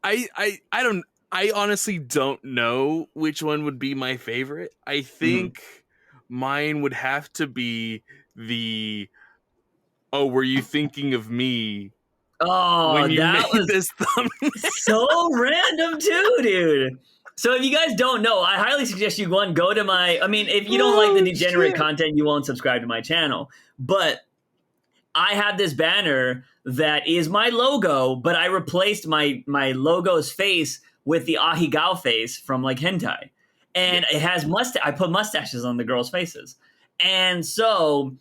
I honestly don't know which one would be my favorite. I think mine would have to be the were you thinking of me? Oh, when you that made was this thumbnail? So random too, dude. So if you guys don't know, I highly suggest you go to my, I mean, if you don't like the degenerate content, you won't subscribe to my channel. But I have this banner that is my logo, but I replaced my logo's face with the Ahigao face from like hentai. And it has I put mustaches on the girls' faces. And so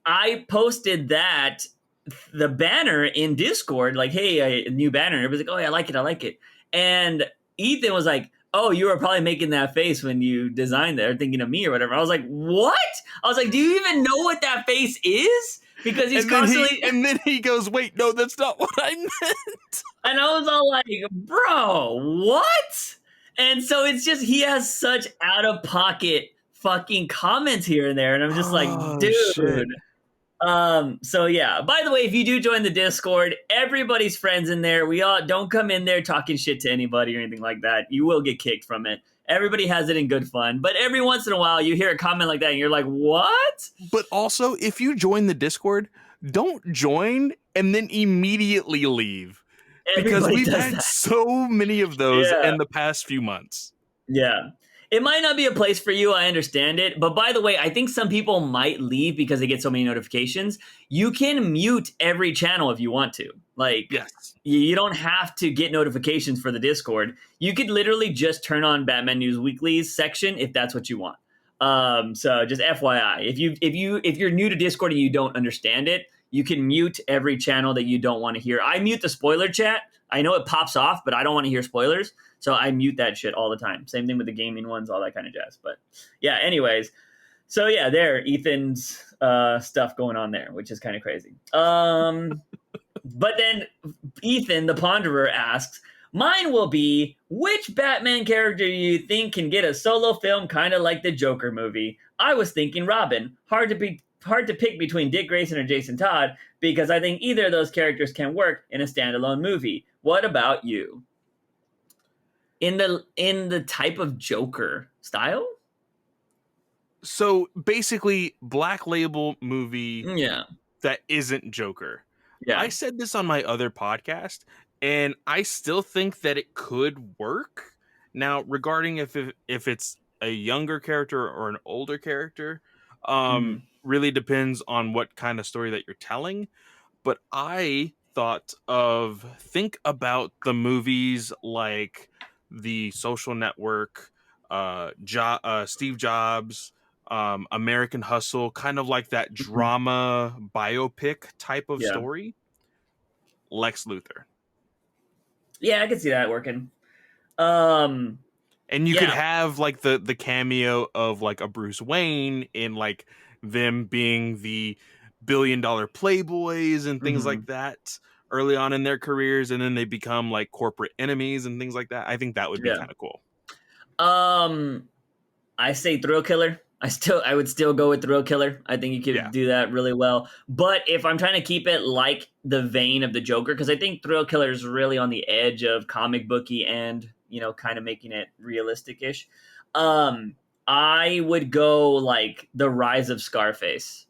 I posted the banner in Discord, like, hey, a new banner. And everybody's like, oh, yeah, I like it. And Ethan was like, oh, you were probably making that face when you designed that or thinking of me or whatever. I was like, what? I was like, do you even know what that face is? Because he's constantly... And then he goes, wait, no, that's not what I meant. And I was all like, bro, what? And so it's just, he has such out-of-pocket fucking comments here and there. And I'm just like, dude. Shit. So yeah, by the way, if you do join the Discord, everybody's friends in there. We all don't come in there talking shit to anybody or anything like that. You will get kicked from it. Everybody has it in good fun, but every once in a while you hear a comment like that and you're like, what? But also, if you join the Discord, don't join and then immediately leave. Because we've had so many of those in the past few months. Yeah. It might not be a place for you. I understand it. But by the way, I think some people might leave because they get so many notifications. You can mute every channel if you want to. Like, yes. You don't have to get notifications for the Discord. You could literally just turn on Batman News Weekly's section if that's what you want. So just FYI, if you're new to Discord and you don't understand it, you can mute every channel that you don't want to hear. I mute the spoiler chat. I know it pops off, but I don't want to hear spoilers. So I mute that shit all the time. Same thing with the gaming ones, all that kind of jazz. But yeah, anyways. So yeah, Ethan's stuff going on there, which is kind of crazy. But then Ethan, the Ponderer, asks, mine will be, which Batman character do you think can get a solo film kind of like the Joker movie? I was thinking Robin. Hard to pick between Dick Grayson or Jason Todd because I think either of those characters can work in a standalone movie. What about you? in the type of Joker style. So basically, Black Label movie Yeah, that isn't Joker. I yeah. said this on my other podcast, and I still think that it could work. Now, regarding if it's a younger character or an older character, Mm, really depends on what kind of story that you're telling. But I thought of think about the movies like The Social Network, Steve Jobs, American Hustle, kind of like that mhm. drama biopic type of Yeah, story. Lex Luthor. yeah. I could see that working. Um, And you could yeah. have like the cameo of like a Bruce Wayne in like them being the billion-dollar playboys and things Hmm. like that early on in their careers, and then they become like corporate enemies and things like that. I think that would be Yeah. kind of cool. Um, I say Thrill Killer. I would still go with Thrill Killer. I think you Yeah. could do that really well. But if I'm trying to keep it like the vein of the Joker, because I think Thrill Killer is really on the edge of comic booky and kind of making it realistic-ish. Um, I would go like the Rise of Scarface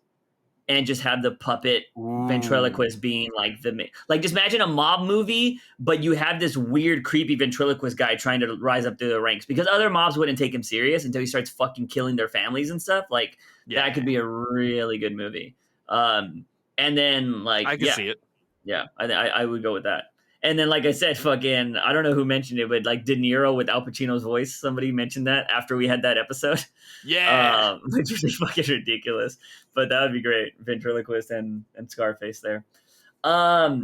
and just have the puppet Ooh. ventriloquist being like just imagine a mob movie, but you have this weird creepy ventriloquist guy trying to rise up through the ranks because other mobs wouldn't take him serious until he starts fucking killing their families and stuff. Like that could Yeah. be a really good movie. And then like I can see it. yeah, I would go with that. And then, like I said, fucking, I don't know who mentioned it, but like De Niro with Al Pacino's voice. Somebody mentioned that after we had that episode, Yeah. which was fucking ridiculous. But that would be great, ventriloquist and Scarface there. I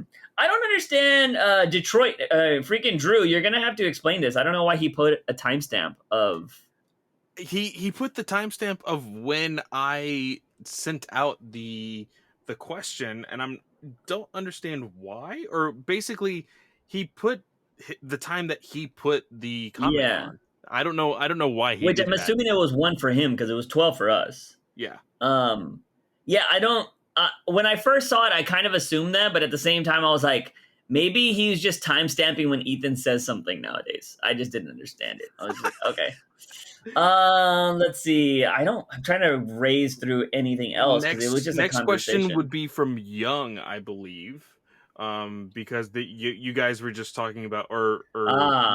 don't understand Detroit. Freaking Drew, you're gonna have to explain this. I don't know why he put a timestamp of. He put the timestamp of when I sent out the question, and I'm don't understand why. Or basically, he put the time that he put the comment Yeah, on. I don't know why he which did I'm that. assuming it was one for him because it was 12 for us. Yeah. Um, yeah, I don't. When I first saw it, I kind of assumed that, but at the same time, I was like, maybe he's just time stamping when Ethan says something nowadays. I just didn't understand it. I was like, okay. Let's see. I'm trying to raise through anything else because it was just a Next question would conversation. be from Young, I believe. Because you guys were just talking about, or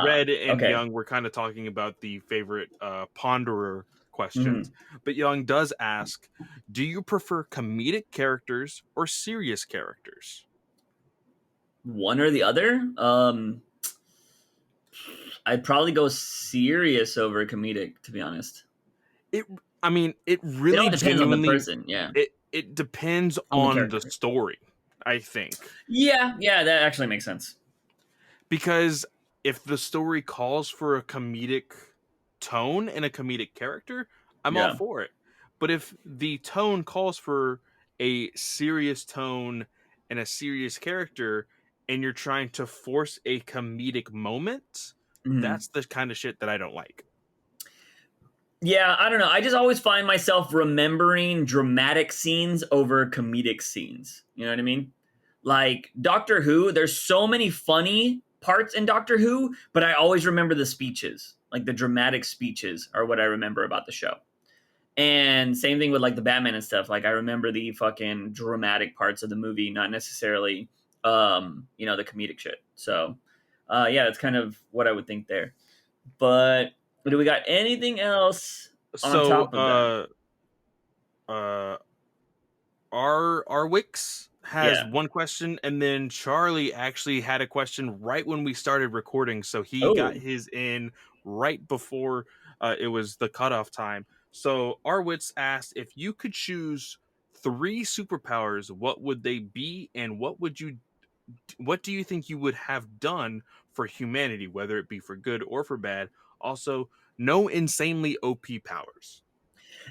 Red and Okay. Young were kind of talking about the favorite ponderer questions. Mhm. But Young does ask, do you prefer comedic characters or serious characters? One or the other. I'd probably go serious over comedic, to be honest. It I mean, it It all really depends on the genuinely person. Yeah, it depends on the on the character. story, I think. Yeah, that actually makes sense. Because if the story calls for a comedic tone and a comedic character, I'm all Yeah. for it. But if the tone calls for a serious tone and a serious character, and you're trying to force a comedic moment, Mhm. that's the kind of shit that I don't like. Yeah, I don't know. I just always find myself remembering dramatic scenes over comedic scenes. You know what I mean? Like Doctor Who, there's so many funny parts in Doctor Who, but I always remember the speeches. Like the dramatic speeches are what I remember about the show. And same thing with like the Batman and stuff. Like I remember the fucking dramatic parts of the movie, not necessarily the comedic shit. So yeah, that's kind of what I would think there. But do we got anything else on So top of that? uh our Wix has Yeah. one question, and then Charlie actually had a question right when we started recording, so he got Oh, his in right before it was the cutoff time. So Arwitz asked, if you could choose 3 superpowers, what would they be, and what do you think you would have done for humanity, whether it be for good or for bad? Also, no insanely OP powers.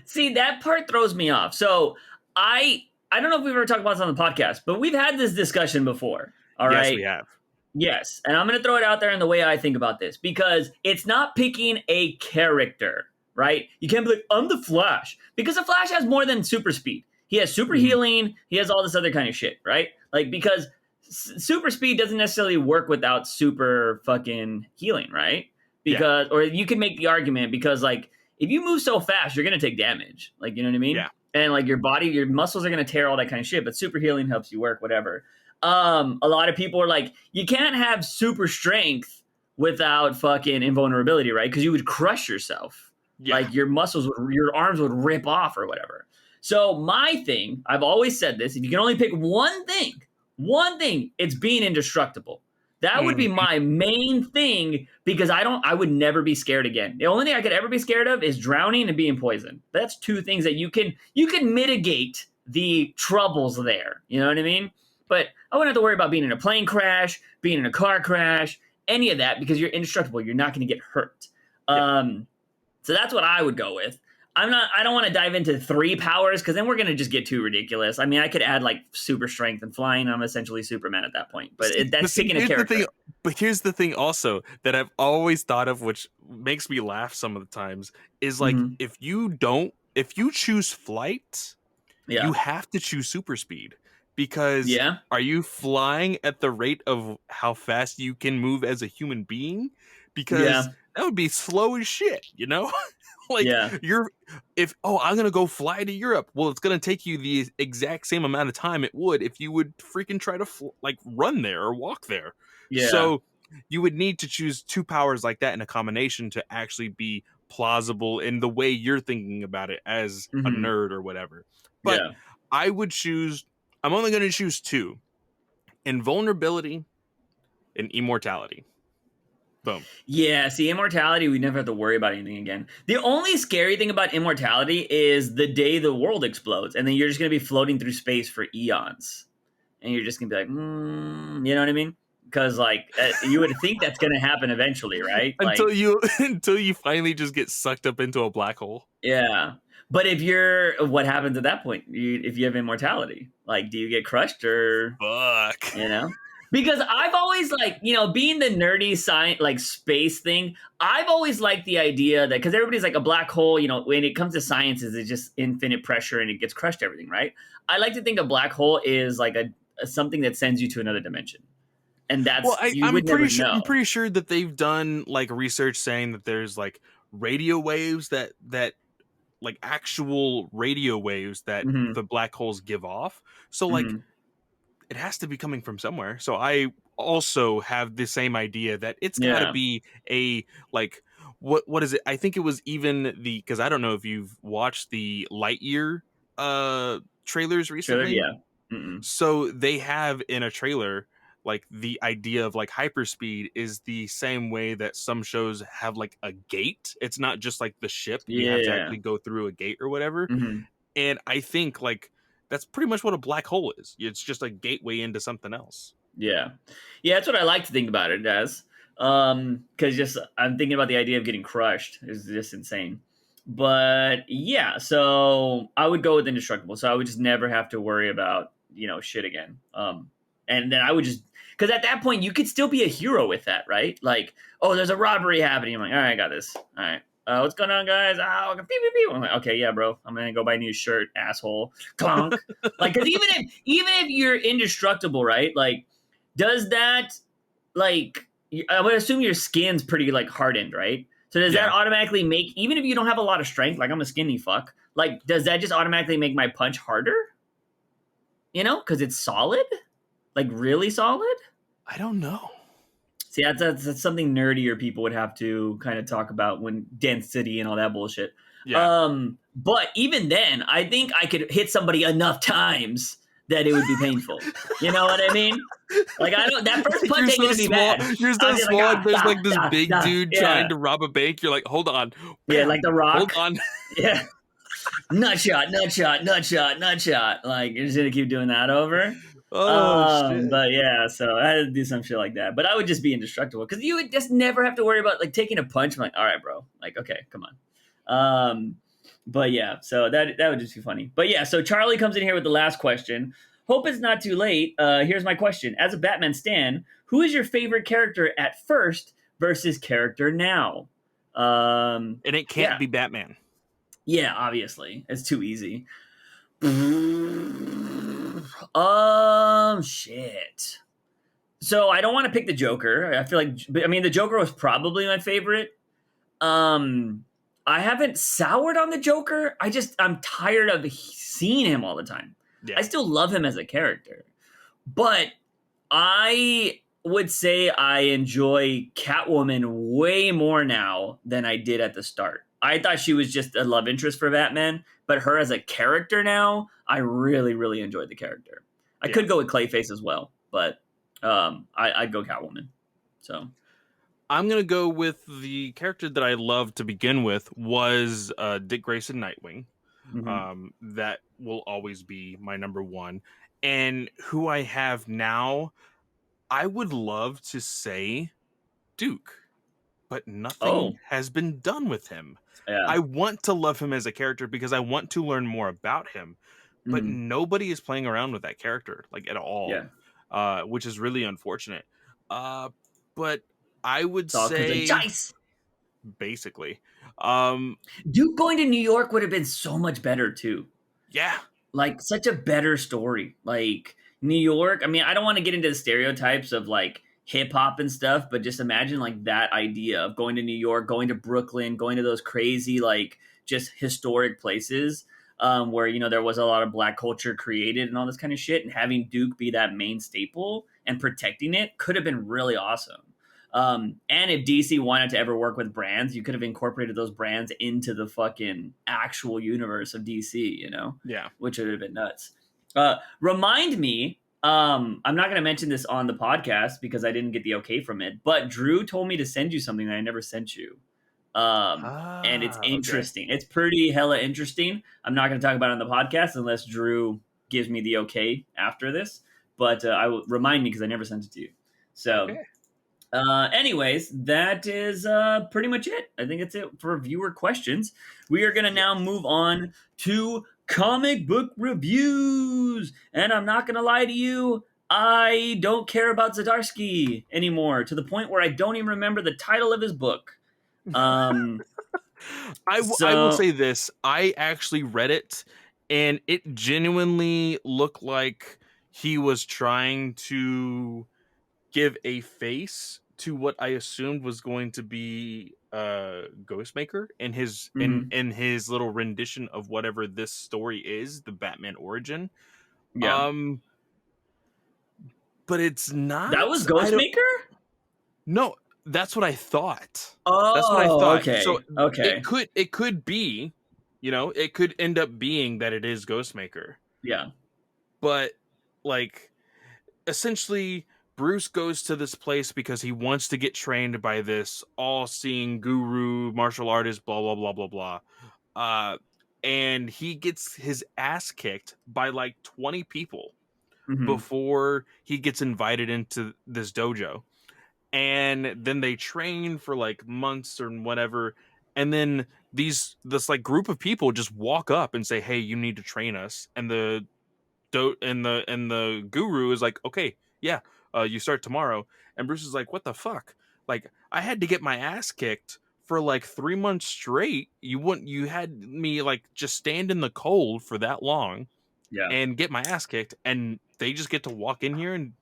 see, that part throws me off. So I don't know if we've ever talked about this on the podcast, but we've had this discussion before. All Yes, we right. have. Yes, and I'm going to throw it out there in the way I think about this because it's not picking a character, right? You can't be like, I'm the Flash because the Flash has more than super speed. He has super Mhm. healing, he has all this other kind of shit, right? Like, because super speed doesn't necessarily work without super fucking healing, right? because, or you can make the argument because like if you move so fast, you're gonna take damage. Like, you know what I mean? Yeah. And like your body, your muscles are gonna tear, all that kind of shit. But super healing helps you work, whatever. A lot of people are like, you can't have super strength without fucking invulnerability, right? Because you would crush yourself. Yeah. Like your muscles would, your arms would rip off or whatever. So my thing, I've always said this: if you can only pick one thing, it's being indestructible. That would be my main thing because I would never be scared again. The only thing I could ever be scared of is drowning and being poisoned. That's two things that you can mitigate the troubles there. You know what I mean? But I wouldn't have to worry about being in a plane crash, being in a car crash, any of that because you're indestructible. You're not going to get hurt. So that's what I would go with. I don't want to dive into 3 powers because then we're going to just get too ridiculous. I mean, I could add like super strength and flying. I'm essentially Superman at that point, but that's picking a character. But here's the thing also that I've always thought of, which makes me laugh some of the times, is like if you choose flight, you have to choose super speed. Because are you flying at the rate of how fast you can move as a human being? Because that would be slow as shit, you know? Like I'm gonna go fly to Europe. Well, it's gonna take you the exact same amount of time it would if you would freaking try to run there or walk there. So you would need to choose 2 powers like that in a combination to actually be plausible in the way you're thinking about it as a nerd or whatever. But I'm only gonna choose 2: invulnerability and immortality. Boom. Yeah, see, immortality, we never have to worry about anything again. The only scary thing about immortality is the day the world explodes, and then you're just going to be floating through space for eons. And you're just going to be like, you know what I mean? Because, like, you would think that's going to happen eventually, right? Until you finally just get sucked up into a black hole. Yeah. But what happens at that point? If you have immortality? Like, do you get crushed or... Fuck. You know? Because I've always being the nerdy science, space thing, I've always liked the idea that, because everybody's like a black hole, when it comes to sciences, it's just infinite pressure and it gets crushed everything, right? I like to think a black hole is like something that sends you to another dimension. And that's, I'm pretty sure that they've done research saying that there's radio waves that actual radio waves that the black holes give off. So it has to be coming from somewhere. So I also have the same idea that it's got to be a what is it? I think it was even because I don't know if you've watched the Lightyear trailers recently. So they have in a trailer the idea of hyperspeed is the same way that some shows have a gate. It's not just the ship. You have to actually go through a gate or whatever. And I think that's pretty much what a black hole is. It's just a gateway into something else. Yeah. That's what I like to think about it as. Because I'm thinking about the idea of getting crushed is just insane. But yeah, so I would go with indestructible. So I would just never have to worry about shit again. And then I would just, because at that point you could still be a hero with that, right? Like, oh, there's a robbery happening. I'm like, all right, I got this. All right. What's going on, guys? Oh, pew, pew, pew. I'm like, okay, yeah, bro. I'm gonna go buy a new shirt, asshole. Clonk. Because even if you're indestructible, right? Does that I would assume your skin's pretty hardened, right? So does that automatically make, even if you don't have a lot of strength, I'm a skinny fuck, does that just automatically make my punch harder? Because it's solid, really solid. I don't know. See, that's something nerdier people would have to kind of talk about when density and all that bullshit. Yeah. But even then, I think I could hit somebody enough times that it would be painful. You know what I mean? That first punch ain't gonna be bad. You're so small. There's this big dude trying to rob a bank. You're like, hold on. Yeah, like the Rock. Hold on. Yeah. Nut shot. You're just gonna keep doing that over. Shit. But yeah, so I had to do some shit like that. But I would just be indestructible because you would just never have to worry about taking a punch. I'm like, all right, bro. Okay, come on. But yeah, so that would just be funny. But yeah, so Charlie comes in here with the last question. Hope it's not too late. Here's my question: as a Batman stan, who is your favorite character at first versus character now? And it can't be Batman. Yeah, obviously, it's too easy. Shit. So I don't want to pick the Joker. I feel like, I mean, the Joker was probably my favorite. I haven't soured on the Joker. I'm tired of seeing him all the time. I Yeah. still love him as a character, but I would say I enjoy Catwoman way more now than I did at the start. I thought she was just a love interest for Batman, but her as a character now, I really, really enjoyed the character. I Yeah. could go with Clayface as well, but I'd go Catwoman. So I'm gonna go with the character that I loved to begin with was Dick Grayson Nightwing. mhm. That will always be my number one. And who I have now, I would love to say Duke, but nothing Oh, has been done with him. yeah. I want to love him as a character because I want to learn more about him, but Mhm. nobody is playing around with that character like at all, Yeah. which is really unfortunate. Uh, but I would It's all because of say JUICE. basically, um, Duke going to New York would have been so much better too. yeah, Like such a better story. Like New York. I mean, I don't want to get into the stereotypes of like hip hop and stuff, but just imagine like that idea of going to New York, going to Brooklyn, going to those crazy like just historic places where there was a lot of black culture created and all this kind of shit, and having Duke be that main staple and protecting it could have been really awesome. And if DC wanted to ever work with brands, you could have incorporated those brands into the fucking actual universe of DC, yeah. which would have been nuts. Remind me, I'm not going to mention this on the podcast because I didn't get the okay from it, but Drew told me to send you something that I never sent you. And it's Okay. interesting. It's pretty hella interesting. I'm not going to talk about it on the podcast unless Drew gives me the okay after this, but I will remind me because I never sent it to you. So Okay. anyways, that is pretty much it. I think it's it for viewer questions. We are going to now Yes. move on to comic book reviews. And I'm not going to lie to you, I don't care about Zdarsky anymore to the point where I don't even remember the title of his book. Um, I will so, say this. I actually read it, and it genuinely looked like he was trying to give a face to what I assumed was going to be Ghostmaker in mhm, his little rendition of whatever this story is, the Batman origin. yeah. Um, but it's That was not. I don't Ghostmaker? No, that's what I thought. That's what I Oh, thought. So okay. Okay. it could be, it could end up being that it is Ghostmaker. Yeah. But like essentially Bruce goes to this place because he wants to get trained by this all-seeing guru, martial artist, blah blah blah blah blah. Uh and he gets his ass kicked by like 20 people Hmm. before he gets invited into this dojo, and then they train for like months or whatever, and then this like group of people just walk up and say, hey, you need to train us, and the guru is like, okay, yeah, you start tomorrow. And Bruce is like, what the fuck, like I had to get my ass kicked for like 3 months straight. You had me like just stand in the cold for that long Yeah. and get my ass kicked, and they just get to walk in here and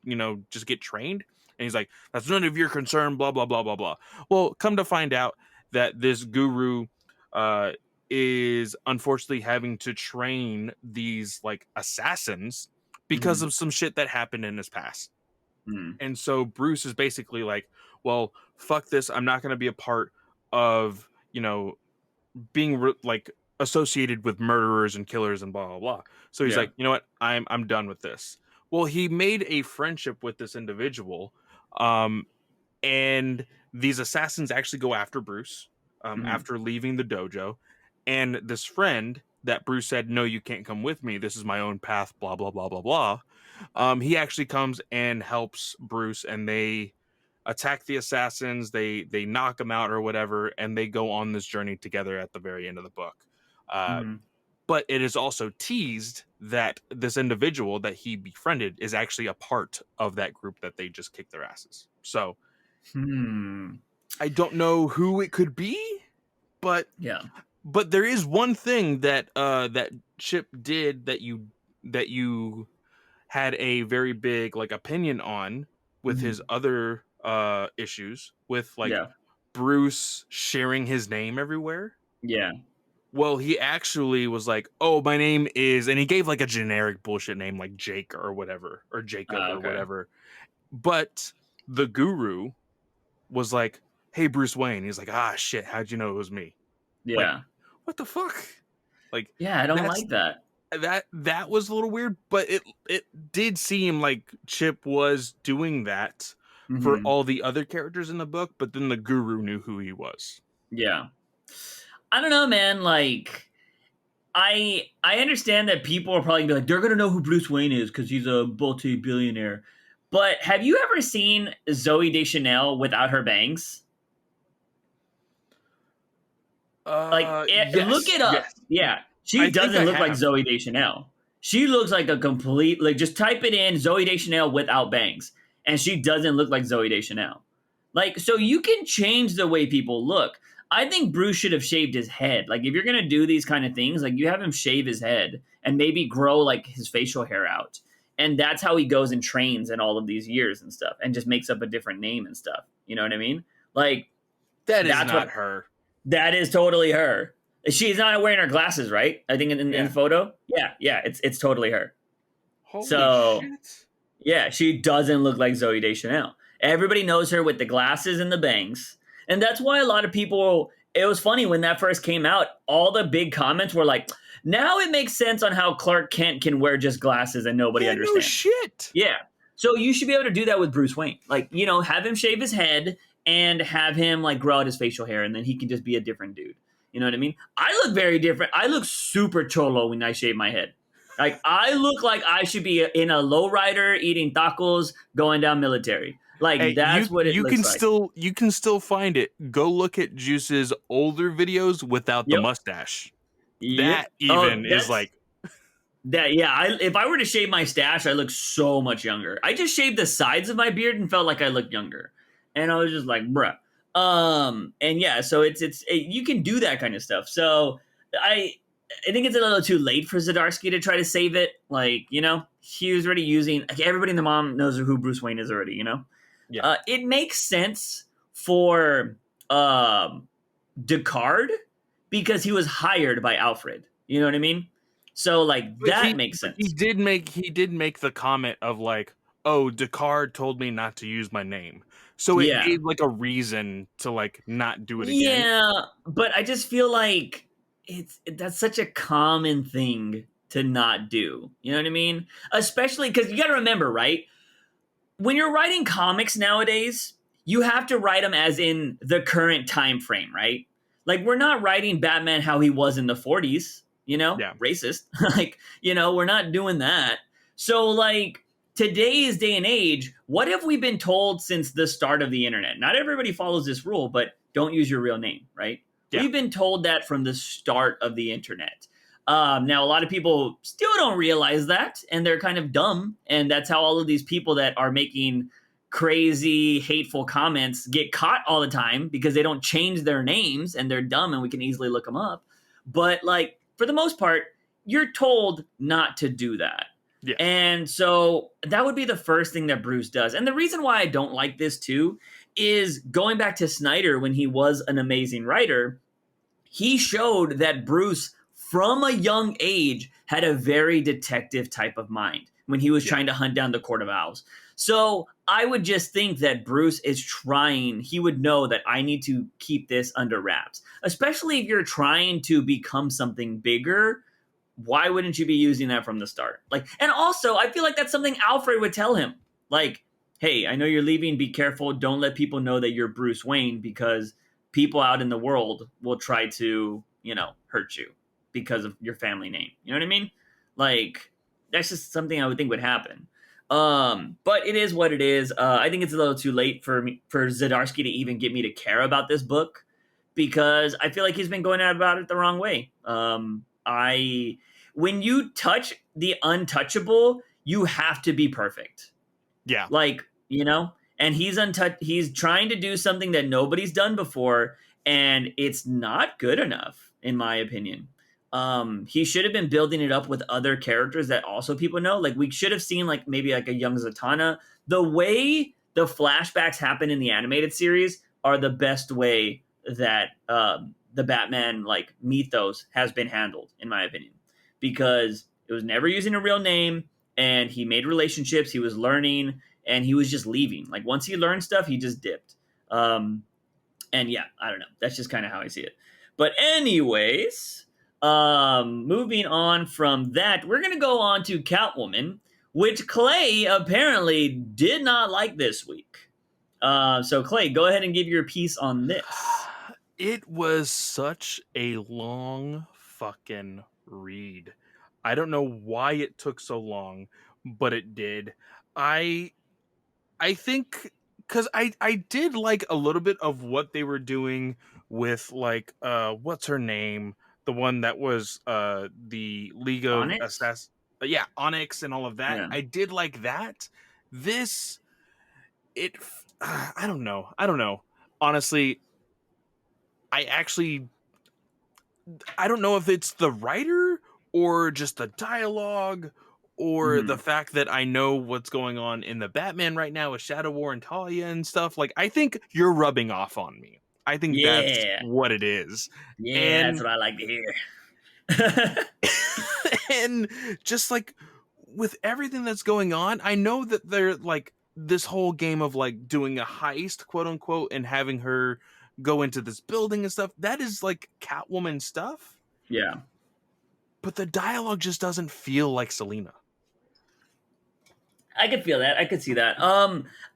just get trained. And he's like, that's none of your concern, blah blah blah blah blah. Well, come to find out that this guru uh is unfortunately having to train these like assassins because Hmm. of some shit that happened in his past. Hmm. And so Bruce is basically like, well, fuck this, I'm not going to be a part of being like associated with murderers and killers and blah blah blah. So he's Yeah. like, you know what, I'm done with this. Well, he made a friendship with this individual, um, and these assassins actually go after Bruce Hmm. after leaving the dojo, and this friend that Bruce said, no, you can't come with me. This is my own path. Blah blah blah blah blah. He actually comes and helps Bruce, and they attack the assassins. They knock them out or whatever, and they go on this journey together at the very end of the book. Uh, Hmm. but it is also teased that this individual that he befriended is actually a part of that group that they just kicked their asses. So Hmm. I don't know who it could be, but Yeah. there is one thing that that Chip did that you had a very big like opinion on, with his other issues with like Yeah. Bruce sharing his name everywhere. Yeah. Well, he actually was like, "Oh, my name is," and he gave like a generic bullshit name like Jake or whatever, or Jacob or Okay. whatever. But the guru was like, "Hey, Bruce Wayne." He's like, "Ah, shit. How'd you know it was me?" Like, Yeah. what the fuck? Like, Yeah, I don't that's like that. that was a little weird, but it did seem like Chip was doing that for Mhm. all the other characters in the book, but then the guru knew who he was. Yeah. I don't know, man, like I understand that people are probably gonna be like, they're gonna know who Bruce Wayne is because he's a multi-billionaire. But have you ever seen Zoe Deschanel without her bangs? Look Yes, it up. yes. Yeah, she I think doesn't I look like have. Zoe Deschanel. She looks like a complete like. Just type it in Zoe Deschanel without bangs, and she doesn't look like Zoe Deschanel. Like, so you can change the way people look. I think Bruce should have shaved his head. Like, if you're gonna do these kind of things, like you have him shave his head and maybe grow like his facial hair out, and that's how he goes and trains in all of these years and stuff, and just makes up a different name and stuff. You know what I mean? Like, That is that's not what her. that is totally her. She's not wearing her glasses, right? I think in the Yeah. photo. Yeah, yeah, it's totally her. Holy So shit. yeah, she doesn't look like Zoe Deschanel. Everybody knows her with the glasses and the bangs, and that's why a lot of people. It was funny when that first came out. All the big comments were like, "Now it makes sense on how Clark Kent can wear just glasses and nobody Yeah, no understands." shit. Yeah. So you should be able to do that with Bruce Wayne. Like, have him shave his head and have him like grow out his facial hair, and then he can just be a different dude. You know what I mean? I look very different. I look super cholo when I shave my head. Like, I look like I should be in a lowrider eating tacos going down military. Like, Hey, that's what it looks like. you can still find it. Go look at Juice's older videos without the Yep. mustache. Yep. That Oh, even is that's like, that. Yeah. If I were to shave my stash, I look so much younger. I just shaved the sides of my beard and felt like I looked younger, and I was just like, bruh. And yeah, so you can do that kind of stuff. So I I think it's a little too late for Zdarsky to try to save it. Like, he was already using, like, everybody in the mom knows who Bruce Wayne is already. yeah. It makes sense for Descartes because he was hired by Alfred. You know what I mean? So, like, But that makes he sense. did make the comment of like, "Oh, Descartes told me not to use my name." So it Yeah. gave like a reason to like not do it again. Yeah, but I just feel like that's such a common thing to not do. You know what I mean? Especially because you got to remember, right? When you're writing comics nowadays, you have to write them as in the current time frame, right? Like, we're not writing Batman how he was in the 40s, Yeah. racist. Like, we're not doing that. So, like, today's day and age, what have we been told since the start of the internet? Not everybody follows this rule, but don't use your real name, right? Yeah. We've been told that from the start of the internet. Now, a lot of people still don't realize that, and they're kind of dumb. And that's how all of these people that are making crazy, hateful comments get caught all the time because they don't change their names and they're dumb and we can easily look them up. But, like, for the most part, you're told not to do that. Yeah. And so that would be the first thing that Bruce does. And the reason why I don't like this too is going back to Snyder when he was an amazing writer, he showed that Bruce, from a young age, had a very detective type of mind when he was Yeah. trying to hunt down the Court of Owls. So I would just think that Bruce is trying, he would know that I need to keep this under wraps, especially if you're trying to become something bigger. Why wouldn't you be using that from the start? Like, and also, I feel like that's something Alfred would tell him. Like, hey, I know you're leaving. Be careful. Don't let people know that you're Bruce Wayne because people out in the world will try to, hurt you because of your family name. You know what I mean? Like, that's just something I would think would happen. But it is what it is. I think it's a little too late for Zdarsky to even get me to care about this book because I feel like he's been going about it the wrong way. When you touch the untouchable, you have to be perfect. Yeah. Like, and he's trying to do something that nobody's done before, and it's not good enough, in my opinion. He should have been building it up with other characters that also people know. Like, we should have seen, like, maybe like a young Zatanna. The way the flashbacks happen in the animated series are the best way that the Batman like mythos has been handled, in my opinion, because it was never using a real name, and he made relationships, he was learning, and he was just leaving. Like once he learned stuff, he just dipped. And yeah, I don't know. That's just kind of how I see it. But anyways, moving on from that, we're gonna go on to Catwoman, which Clay apparently did not like this week. So Clay, go ahead and give your piece on this. It was such a long fucking read. I don't know why it took so long, but it did. I think because I did like a little bit of what they were doing with like what's her name, the one that was the League of Onyx? Assassins, yeah, Onyx and all of that. Yeah. I did like that. This I don't know honestly. I don't know if it's the writer or just the dialogue or the fact that I know what's going on in the Batman right now with Shadow War and Talia and stuff. Like, I think you're rubbing off on me. I think that's what it is. Yeah, and, that's what I like to hear. And just like with everything that's going on, I know that they're like this whole game of like doing a heist, quote unquote, and having her go into this building and stuff. That is like Catwoman stuff. Yeah. But the dialogue just doesn't feel like Selena. I could feel that. I could see that.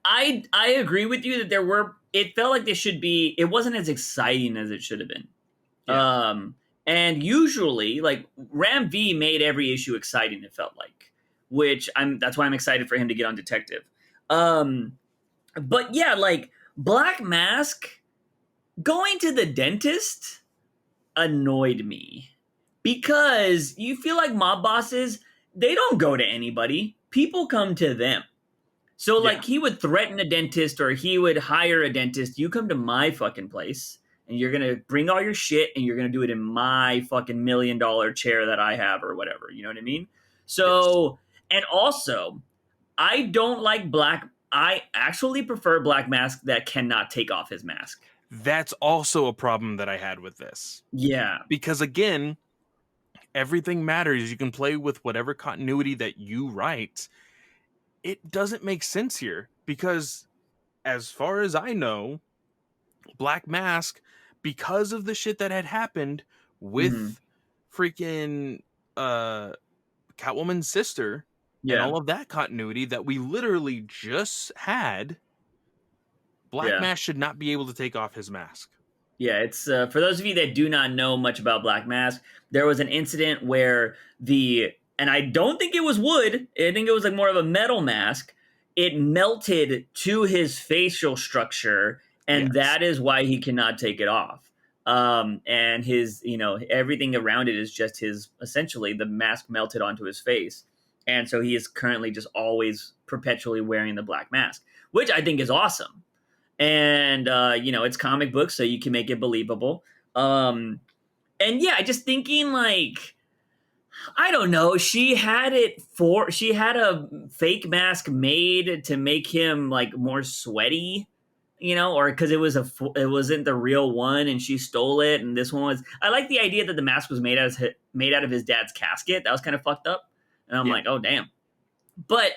I agree with you that it felt like it wasn't as exciting as it should have been. Yeah. And usually like Ram V made every issue exciting, it felt like, that's why I'm excited for him to get on Detective. But yeah, like Black Mask going to the dentist annoyed me because you feel like mob bosses, they don't go to anybody. People come to them. So like he would threaten a dentist or he would hire a dentist. You come to my fucking place and you're going to bring all your shit and you're going to do it in my fucking $1 million chair that I have or whatever. You know what I mean? So, and also I don't like I actually prefer Black Mask that cannot take off his mask. That's also a problem that I had with this. Yeah. Because again, everything matters. You can play with whatever continuity that you write. It doesn't make sense here because as far as I know, Black Mask, because of the shit that had happened with freaking Catwoman's sister and all of that continuity that we literally just had, Black Mask should not be able to take off his mask. Yeah, it's for those of you that do not know much about Black Mask, there was an incident where and I don't think it was wood, I think it was like more of a metal mask. It melted to his facial structure, and that is why he cannot take it off. And his, everything around it is just essentially the mask melted onto his face. And so he is currently just always perpetually wearing the Black Mask, which I think is awesome. And, it's comic books, so you can make it believable. And yeah, just thinking like, I don't know, she had a fake mask made to make him like more sweaty, or because it wasn't the real one and she stole it. And this one was, I like the idea that the mask was made out of his dad's casket. That was kind of fucked up. And I'm like, oh, damn. But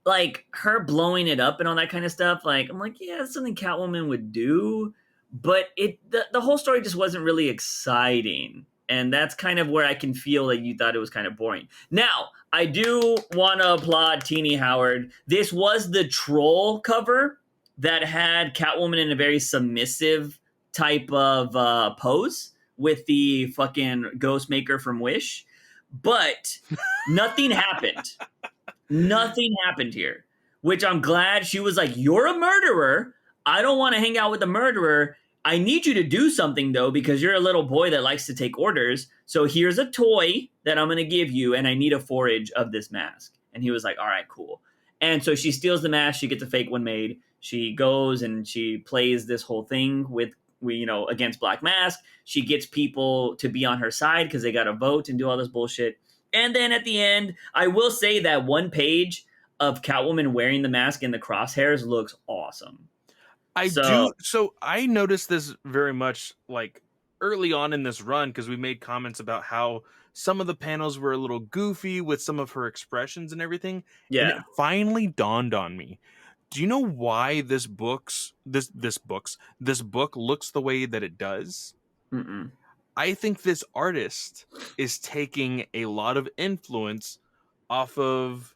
like her blowing it up and all that kind of stuff, like I'm like, yeah, that's something Catwoman would do, but the whole story just wasn't really exciting, and that's kind of where I can feel that you thought it was kind of boring. Now, I do want to applaud Teenie Howard. This was the troll cover that had Catwoman in a very submissive type of pose with the fucking ghost maker from Wish, but nothing happened. Nothing happened here, which I'm glad. She was like, you're a murderer. I don't want to hang out with a murderer. I need you to do something, though, because you're a little boy that likes to take orders. So here's a toy that I'm going to give you, and I need a forage of this mask. And he was like, all right, cool. And so she steals the mask. She gets a fake one made. She goes and she plays this whole thing against Black Mask. She gets people to be on her side because they got to vote and do all this bullshit. And then at the end, I will say that one page of Catwoman wearing the mask and the crosshairs looks awesome. I do. So I noticed this very much like early on in this run because we made comments about how some of the panels were a little goofy with some of her expressions and everything. And it finally dawned on me. Do you know why this book looks the way that it does? Mm-mm. I think this artist is taking a lot of influence off of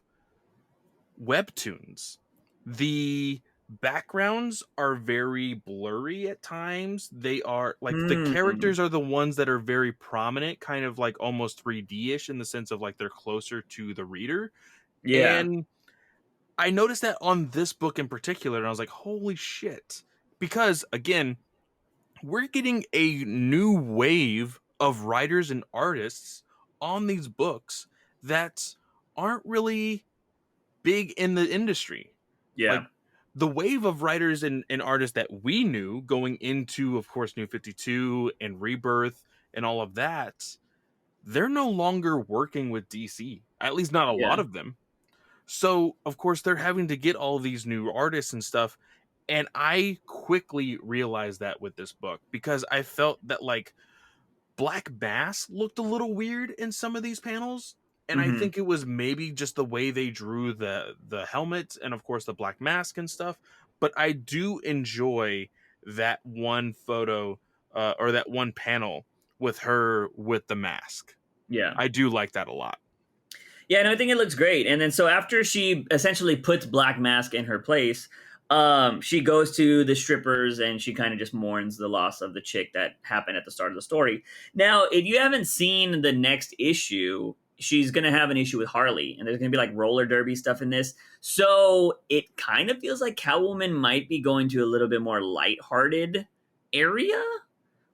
webtoons. The backgrounds are very blurry at times. They are like the characters are the ones that are very prominent, kind of like almost 3D-ish in the sense of like they're closer to the reader. Yeah. And I noticed that on this book in particular, and I was like, holy shit. Because again, we're getting a new wave of writers and artists on these books that aren't really big in the industry. Yeah. Like the wave of writers and artists that we knew going into, of course, New 52 and Rebirth and all of that, they're no longer working with DC, at least not a lot of them. So, of course, they're having to get all these new artists and stuff. And I quickly realized that with this book because I felt that like Black Mask looked a little weird in some of these panels. And I think it was maybe just the way they drew the helmet and, of course, the Black Mask and stuff. But I do enjoy that one photo or that one panel with her with the mask. Yeah. I do like that a lot. Yeah, no, I think it looks great. And then so after she essentially puts Black Mask in her place, she goes to the strippers and she kind of just mourns the loss of the chick that happened at the start of the story. Now, if you haven't seen the next issue, she's going to have an issue with Harley, and there's going to be like roller derby stuff in this. So it kind of feels like Catwoman might be going to a little bit more lighthearted area,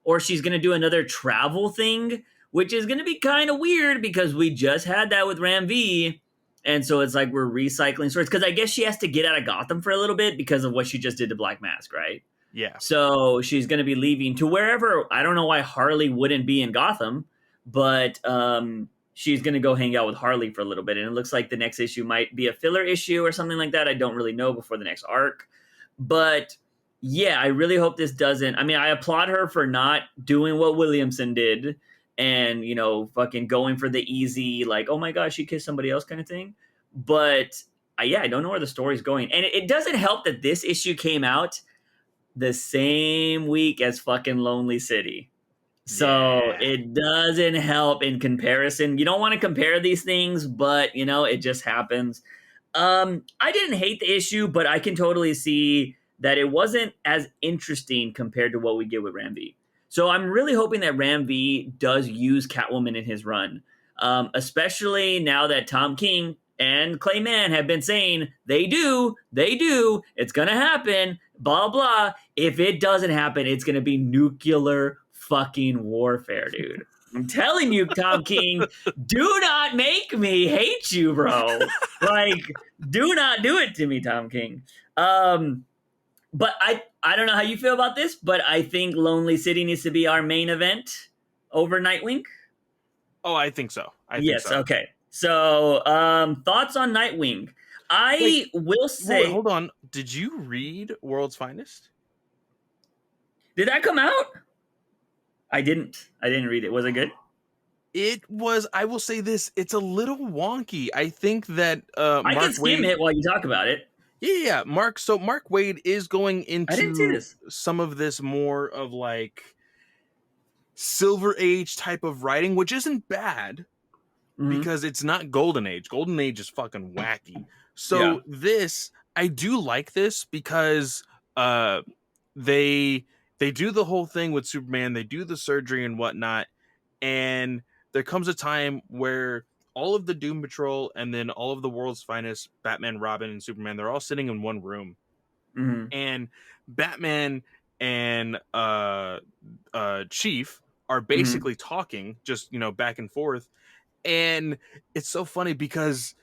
or she's going to do another travel thing, which is going to be kind of weird because we just had that with Ram V. And so it's like we're recycling stories because I guess she has to get out of Gotham for a little bit because of what she just did to Black Mask, right? Yeah. So she's going to be leaving to wherever. I don't know why Harley wouldn't be in Gotham, but she's going to go hang out with Harley for a little bit. And it looks like the next issue might be a filler issue or something like that. I don't really know before the next arc. But yeah, I really hope this doesn't. I mean, I applaud her for not doing what Williamson did and, you know, fucking going for the easy, like, oh my gosh, she kissed somebody else kind of thing. But yeah, I don't know where the story's going. And it doesn't help that this issue came out the same week as fucking Lonely City. So it doesn't help in comparison. You don't want to compare these things, but, you know, it just happens. I didn't hate the issue, but I can totally see that it wasn't as interesting compared to what we get with Ram V. So I'm really hoping that Ram V does use Catwoman in his run, especially now that Tom King and Clay Mann have been saying they do, it's going to happen, blah, blah. If it doesn't happen, it's going to be nuclear fucking warfare, dude. I'm telling you, Tom King, do not make me hate you, bro. Like, do not do it to me, Tom King. But I don't know how you feel about this, but I think Lonely City needs to be our main event over Nightwing. Oh, I think so. Yes, okay. So, thoughts on Nightwing? I will say... Wait, hold on. Did you read World's Finest? Did that come out? I didn't read it. Was it good? It was, I will say this, it's a little wonky. I think that I can skim it while you talk about it. Yeah, Mark Waid is going into this. some of this more of like Silver Age type of writing, which isn't bad because it's not Golden Age. Golden Age is fucking wacky. So this, I do like this because they do the whole thing with Superman, they do the surgery and whatnot, and there comes a time where all of the Doom Patrol and then all of the World's Finest, Batman, Robin, and Superman, they're all sitting in one room. And Batman and Chief are basically talking, just, you know, back and forth. And it's so funny because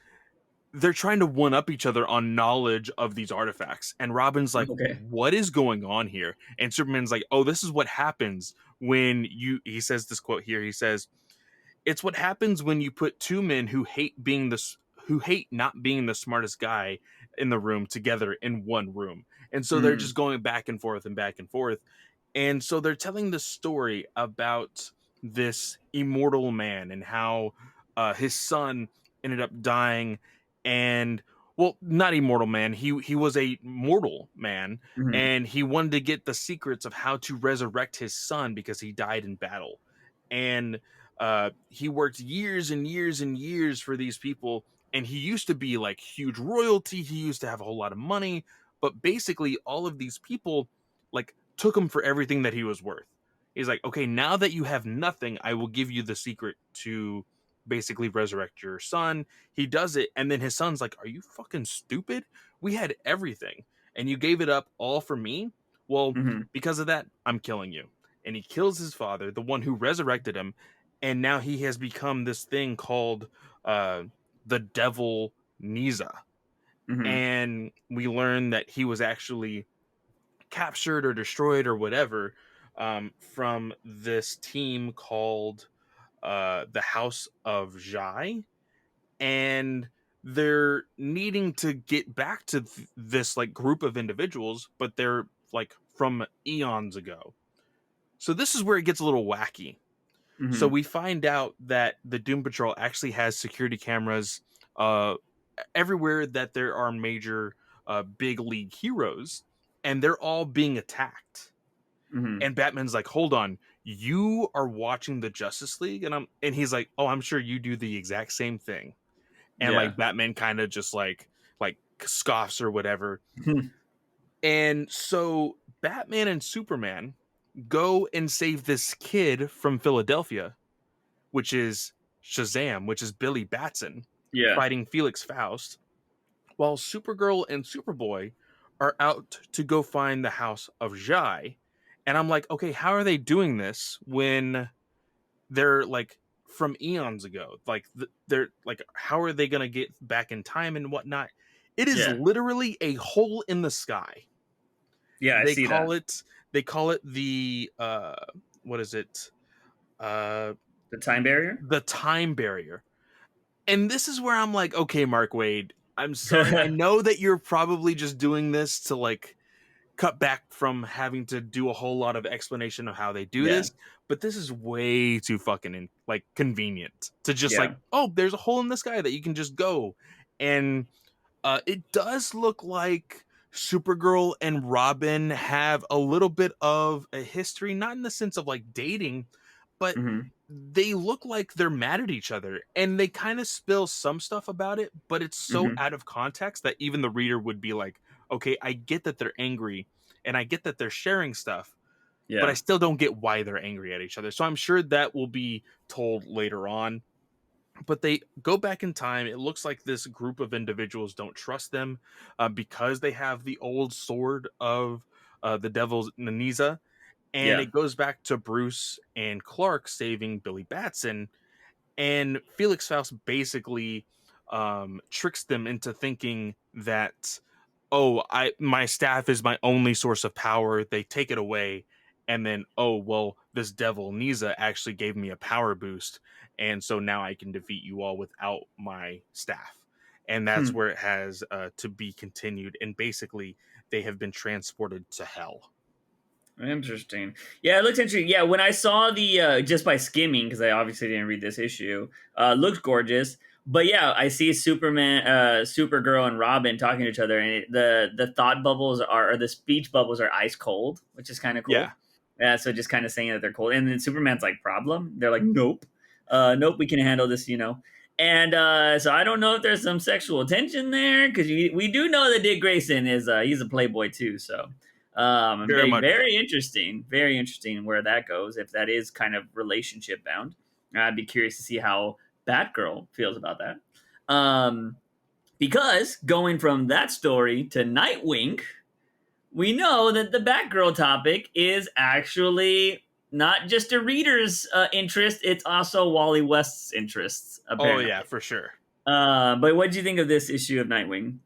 they're trying to one-up each other on knowledge of these artifacts. And Robin's like, what is going on here? And Superman's like, oh, this is what happens when he says this quote here. He says, it's what happens when you put two men who hate being who hate not being the smartest guy in the room together in one room. And so they're just going back and forth and back and forth. And so they're telling the story about this immortal man and how his son ended up dying. And well, not immortal man, he was a mortal man, Mm-hmm. and he wanted to get the secrets of how to resurrect his son because he died in battle. And he worked years and years and years for these people, and he used to be like huge royalty, he used to have a whole lot of money, but basically all of these people like took him for everything that he was worth. He's like, okay, now that you have nothing, I will give you the secret to basically resurrect your son. He does it, and then his son's like, are you fucking stupid? We had everything and you gave it up all for me. Well, Mm-hmm. because of that, I'm killing you. And he kills his father, the one who resurrected him, and now he has become this thing called the devil Niza. Mm-hmm. And we learn that he was actually captured or destroyed or whatever from this team called the House of Jai, and they're needing to get back to this like group of individuals, but they're like from eons ago. So this is where it gets a little wacky. So Mm-hmm. we find out that the Doom Patrol actually has security cameras uh, everywhere that there are major big league heroes, and they're all being attacked. Mm-hmm. And Batman's like, "Hold on, you are watching the Justice League?" And he's like, "Oh, I'm sure you do the exact same thing." And Yeah. like Batman kind of just like scoffs or whatever. And so Batman and Superman go and save this kid from Philadelphia, which is Shazam, which is Billy Batson, Yeah. fighting Felix Faust, while Supergirl and Superboy are out to go find the House of Jai. And I'm like, okay, how are they doing this when they're like from eons ago? Like, they're like, how are they going to get back in time and whatnot? It is Yeah. literally a hole in the sky. Yeah. I They see that. call it, the, what is it? Uh, The time barrier. the time barrier. And this is where I'm like, okay, Mark Wade, I'm sorry. I know that you're probably just doing this to like cut back from having to do a whole lot of explanation of how they do Yeah. this, but this is way too fucking like convenient to just like, Yeah. oh, there's a hole in the sky that you can just go. And it does look like Supergirl and Robin have a little bit of a history, not in the sense of like dating, but Mm-hmm. they look like they're mad at each other, and they kind of spill some stuff about it, but it's so Mm-hmm. out of context that even the reader would be like, okay, I get that they're angry and I get that they're sharing stuff, but I Yeah. still don't get why they're angry at each other. So I'm sure that will be told later on. But they go back in time. It looks like this group of individuals don't trust them because they have the old sword of the devil's Naniza. And Yeah. it goes back to Bruce and Clark saving Billy Batson, and Felix Faust basically tricks them into thinking that, oh, I my staff is my only source of power. They take it away, and then, oh well, this devil Niza actually gave me a power boost, and so now I can defeat you all without my staff. And that's Hmm. where it has to be continued, and basically they have been transported to hell. Interesting. Yeah, it looks interesting. Yeah, when I saw the just by skimming, because I obviously didn't read this issue, looks gorgeous. But yeah, I see Superman, Supergirl, and Robin talking to each other, and the thought bubbles are, or the speech bubbles are ice cold, which is kind of Yeah, cool. Yeah, so just kind of saying that they're cold, and then Superman's like, problem? They're like, nope, nope, we can handle this, you know. And so I don't know if there's some sexual tension there, because we do know that Dick Grayson is he's a playboy too, so very much so. very interesting where that goes. If that is kind of relationship bound, I'd be curious to see how Batgirl feels about that. Because going from that story to Nightwing, we know that the Batgirl topic is actually not just a reader's interest; it's also Wally West's interests, Oh yeah, apparently. for sure. But what did you think of this issue of Nightwing?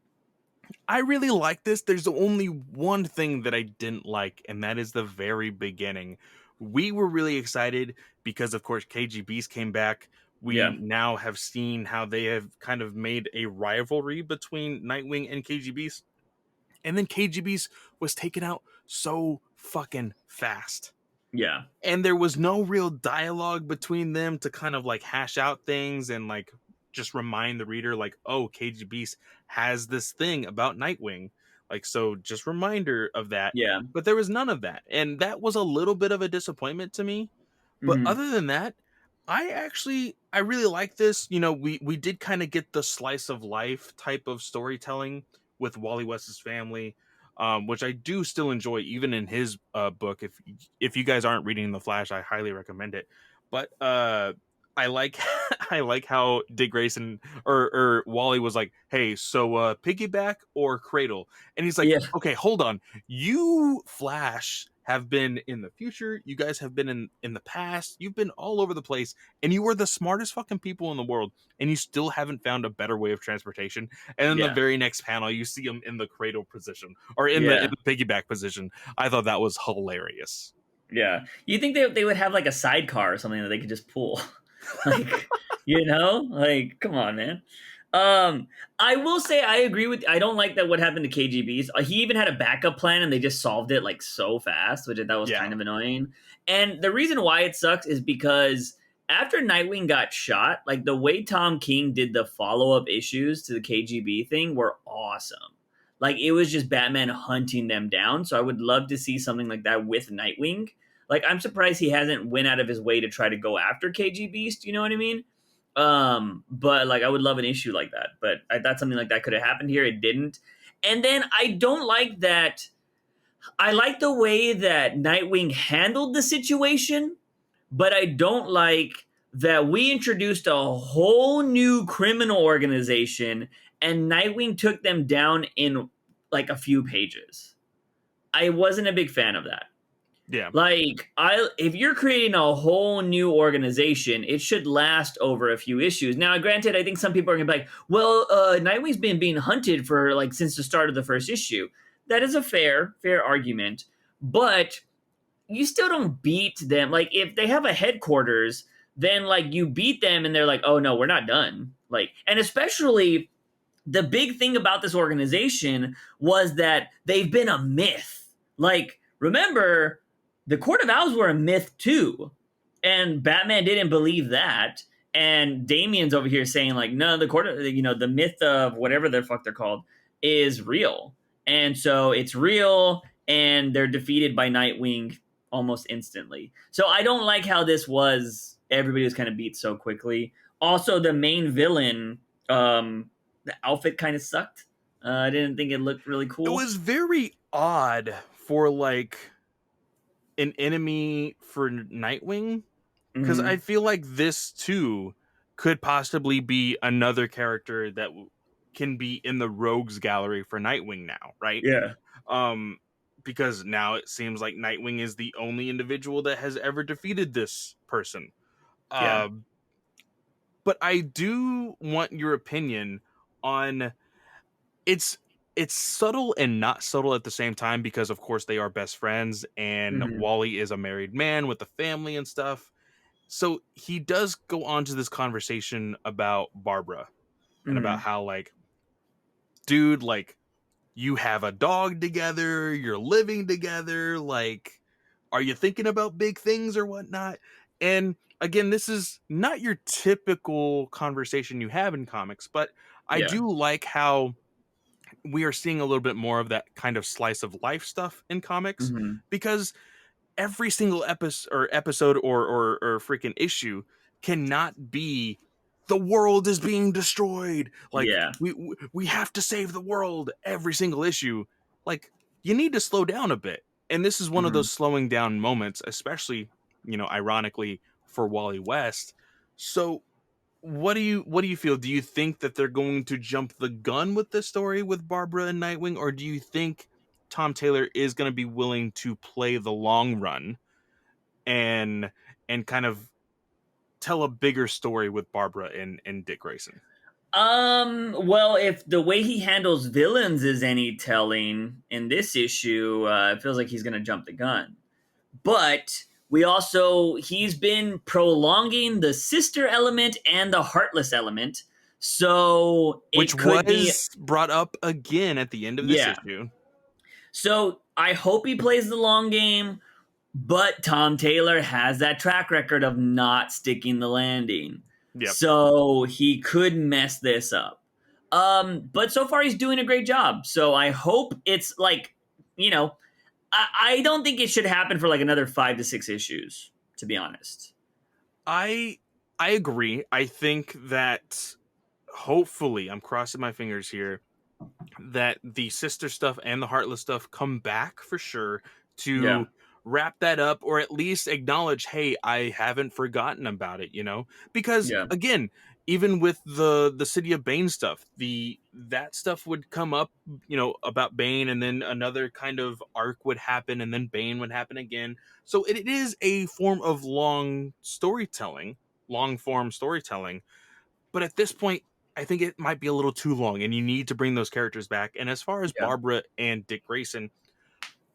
I really like this. There's only one thing that I didn't like, and that is the very beginning. We were really excited because, of course, KG Beast came back, Yeah. we now have seen how they have kind of made a rivalry between Nightwing and KG Beast. And then KG Beast was taken out so fucking fast. Yeah. And there was no real dialogue between them to kind of like hash out things and like just remind the reader like, oh, KG Beast has this thing about Nightwing, like, so just reminder of that. Yeah. But there was none of that, and that was a little bit of a disappointment to me. But Hmm. other than that, I really like this. You know, we did kind of get the slice of life type of storytelling with Wally West's family, which I do still enjoy, even in his book. If you guys aren't reading The Flash, I highly recommend it. But I like I like how Dick Grayson or Wally was like, "Hey, so piggyback or cradle?" And he's like, Yeah. "Okay, hold on. You Flash have been in the future. You guys have been in the past. You've been all over the place, and you are the smartest fucking people in the world, and you still haven't found a better way of transportation." And in the Yeah. very next panel, you see him in the cradle position or in Yeah. the piggyback position. I thought that was hilarious. Yeah. You think they would have like a sidecar or something that they could just pull? Like, like, come on, man. I will say I agree with. I don't like that what happened to KGB's. He even had a backup plan, and they just solved it like so fast, which that was Yeah. kind of annoying. And the reason why it sucks is because after Nightwing got shot, like the way Tom King did the follow up issues to the KGB thing were awesome. Like it was just Batman hunting them down. So I would love to see something like that with Nightwing. Like I'm surprised he hasn't went out of his way to try to go after KG Beast. You know what I mean? But like I would love an issue like that. But I thought something like that could have happened here. It didn't. And then I don't like that. I like the way that Nightwing handled the situation, but I don't like that we introduced a whole new criminal organization and Nightwing took them down in like a few pages. I wasn't a big fan of that. Yeah. Like, if you're creating a whole new organization, it should last over a few issues. Now, granted, I think some people are gonna be like, "Well, Nightwing's been being hunted for like since the start of the first issue." That is a fair argument, but you still don't beat them. Like, if they have a headquarters, then like you beat them, and they're like, "Oh no, we're not done." Like, and especially the big thing about this organization was that they've been a myth. Like, remember, the Court of Owls were a myth too, and Batman didn't believe that. And Damian's over here saying like, no, the court, the myth of whatever the fuck they're called is real, and so it's real, and they're defeated by Nightwing almost instantly. So I don't like how this was. Everybody was kind of beat so quickly. Also, the main villain, the outfit kind of sucked. I didn't think it looked really cool. It was very odd for like an enemy for Nightwing, because I feel like this too could possibly be another character that can be in the rogues gallery for Nightwing now, right? Yeah. Because now it seems like Nightwing is the only individual that has ever defeated this person. Yeah. But I do want your opinion on it's subtle and not subtle at the same time, because of course they are best friends, and Wally is a married man with a family and stuff. So he does go on to this conversation about Barbara and about how like, dude, like you have a dog together, you're living together, like are you thinking about big things or whatnot? And again, this is not your typical conversation you have in comics, but I Yeah. do like how we are seeing a little bit more of that kind of slice of life stuff in comics, because every single episode or freaking issue cannot be the world is being destroyed, like Yeah. we have to save the world every single issue. Like you need to slow down a bit, and this is one of those slowing down moments, especially ironically for Wally West. So what do you feel? Do you think that they're going to jump the gun with this story with Barbara and Nightwing, or do you think Tom Taylor is going to be willing to play the long run and kind of tell a bigger story with Barbara and Dick Grayson? Well, if the way he handles villains is any telling in this issue, it feels like he's going to jump the gun. But He's been prolonging the sister element and the heartless element. So which it could be, was brought up again at the end of this yeah. issue. So I hope he plays the long game, but Tom Taylor has that track record of not sticking the landing. Yep. So he could mess this up. But so far he's doing a great job. So I hope it's like, you know, I don't think it should happen for like another 5 to 6 issues, to be honest. I agree. I think that hopefully, I'm crossing my fingers here, that the sister stuff and the heartless stuff come back for sure to wrap that up, or at least acknowledge, hey, I haven't forgotten about it, because again, even with the City of Bane stuff, that stuff would come up, about Bane, and then another kind of arc would happen, and then Bane would happen again. So it is a form of long form storytelling, but at this point, I think it might be a little too long, and you need to bring those characters back. And as far as Barbara and Dick Grayson,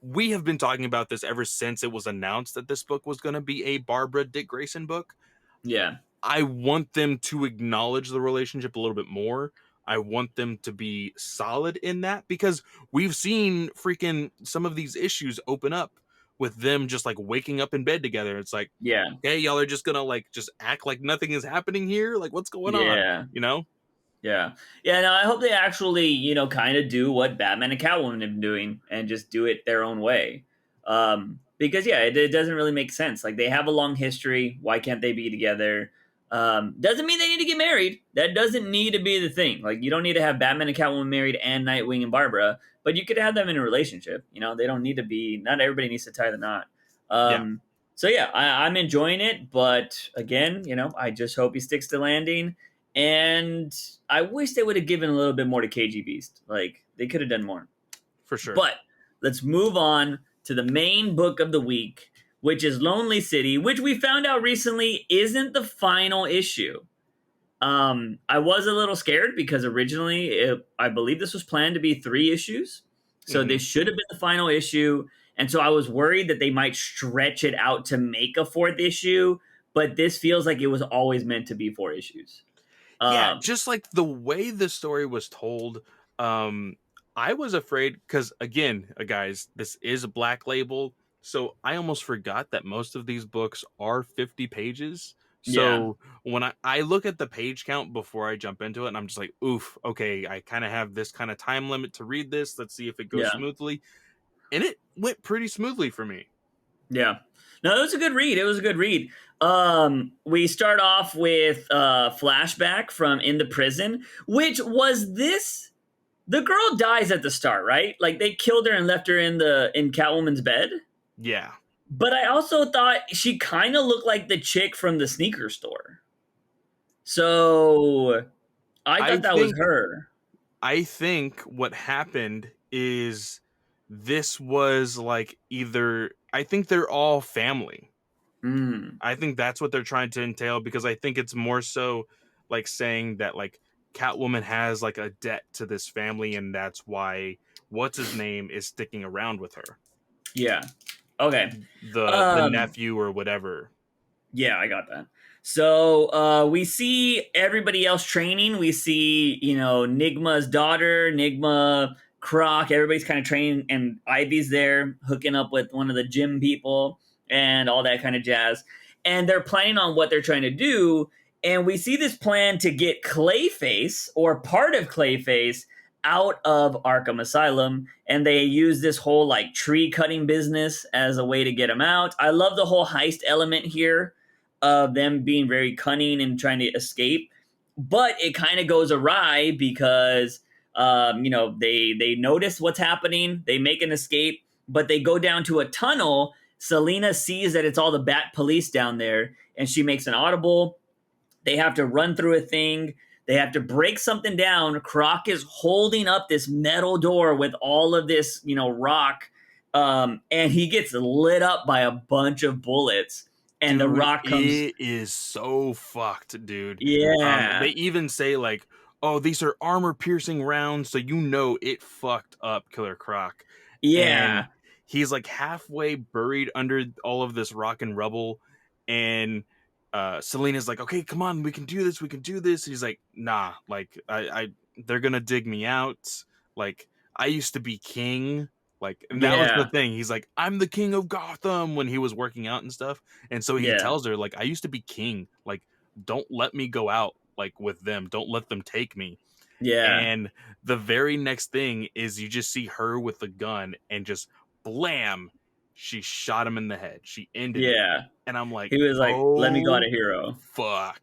we have been talking about this ever since it was announced that this book was going to be a Barbara Dick Grayson book. Yeah. I want them to acknowledge the relationship a little bit more. I want them to be solid in that, because we've seen freaking some of these issues open up with them just like waking up in bed together. It's like, okay, y'all are just gonna like just act like nothing is happening here. Like, what's going on? Yeah. No, I hope they actually, kind of do what Batman and Catwoman have been doing and just do it their own way. Because it doesn't really make sense. Like, they have a long history. Why can't they be together? Doesn't mean they need to get married. That doesn't need to be the thing. Like, you don't need to have Batman and Catwoman married and Nightwing and Barbara, but you could have them in a relationship. They don't need to be, not everybody needs to tie the knot. So I'm enjoying it, but again, I just hope he sticks to landing. And I wish they would have given a little bit more to KG Beast. Like, they could have done more. For sure. But let's move on to the main book of the week, which is Lonely City, which we found out recently isn't the final issue. I was a little scared because originally I believe this was planned to be 3 issues. So this should have been the final issue. And so I was worried that they might stretch it out to make a 4th issue. But this feels like it was always meant to be 4 issues. Just like the way the story was told, I was afraid because, again, guys, this is a Black Label, so I almost forgot that most of these books are 50 pages. So when I look at the page count before I jump into it, and I'm just like, oof, okay, I kind of have this kind of time limit to read this. Let's see if it goes smoothly. And it went pretty smoothly for me. Yeah. No, it was a good read. We start off with a flashback from in the prison, which was this. The girl dies at the start, right? Like, they killed her and left her in Catwoman's bed. Yeah. But I also thought she kind of looked like the chick from the sneaker store. So I thought that was her. I think what happened is this was like I think they're all family. I think that's what they're trying to entail, because I think it's more so like saying that like Catwoman has like a debt to this family, and that's why what's his name is sticking around with her. Yeah. Okay. The nephew or whatever. Yeah, I got that. So we see everybody else training. We see, Nigma's daughter, Nigma, Croc, everybody's kind of training, and Ivy's there hooking up with one of the gym people and all that kind of jazz. And they're planning on what they're trying to do. And we see this plan to get Clayface, or part of Clayface, out of Arkham Asylum. And they use this whole like tree cutting business as a way to get him out. I love the whole heist element here of them being very cunning and trying to escape. But it kind of goes awry because, they notice what's happening. They make an escape, but they go down to a tunnel. Selena sees that it's all the Bat Police down there, and she makes an audible. They have to run through a thing. They have to break something down. Croc is holding up this metal door with all of this, rock. And he gets lit up by a bunch of bullets. And dude, the rock comes. It is so fucked, dude. Yeah. They even say like, oh, these are armor piercing rounds. So it fucked up Killer Croc. Yeah. And he's like halfway buried under all of this rock and rubble, and Selena's like, okay, come on, we can do this, he's like, nah, like I they're gonna dig me out, like I used to be king, like, and that was the Yeah. thing, he's like, I'm the king of Gotham, when he was working out and stuff, and so he Yeah. tells her, like, I used to be king, like, don't let me go out like with them, don't let them take me. Yeah. And the very next thing is you just see her with the gun, and just blam, she shot him in the head. She ended it. Yeah. And I'm like, He was like, let me go at oh, a hero. fuck.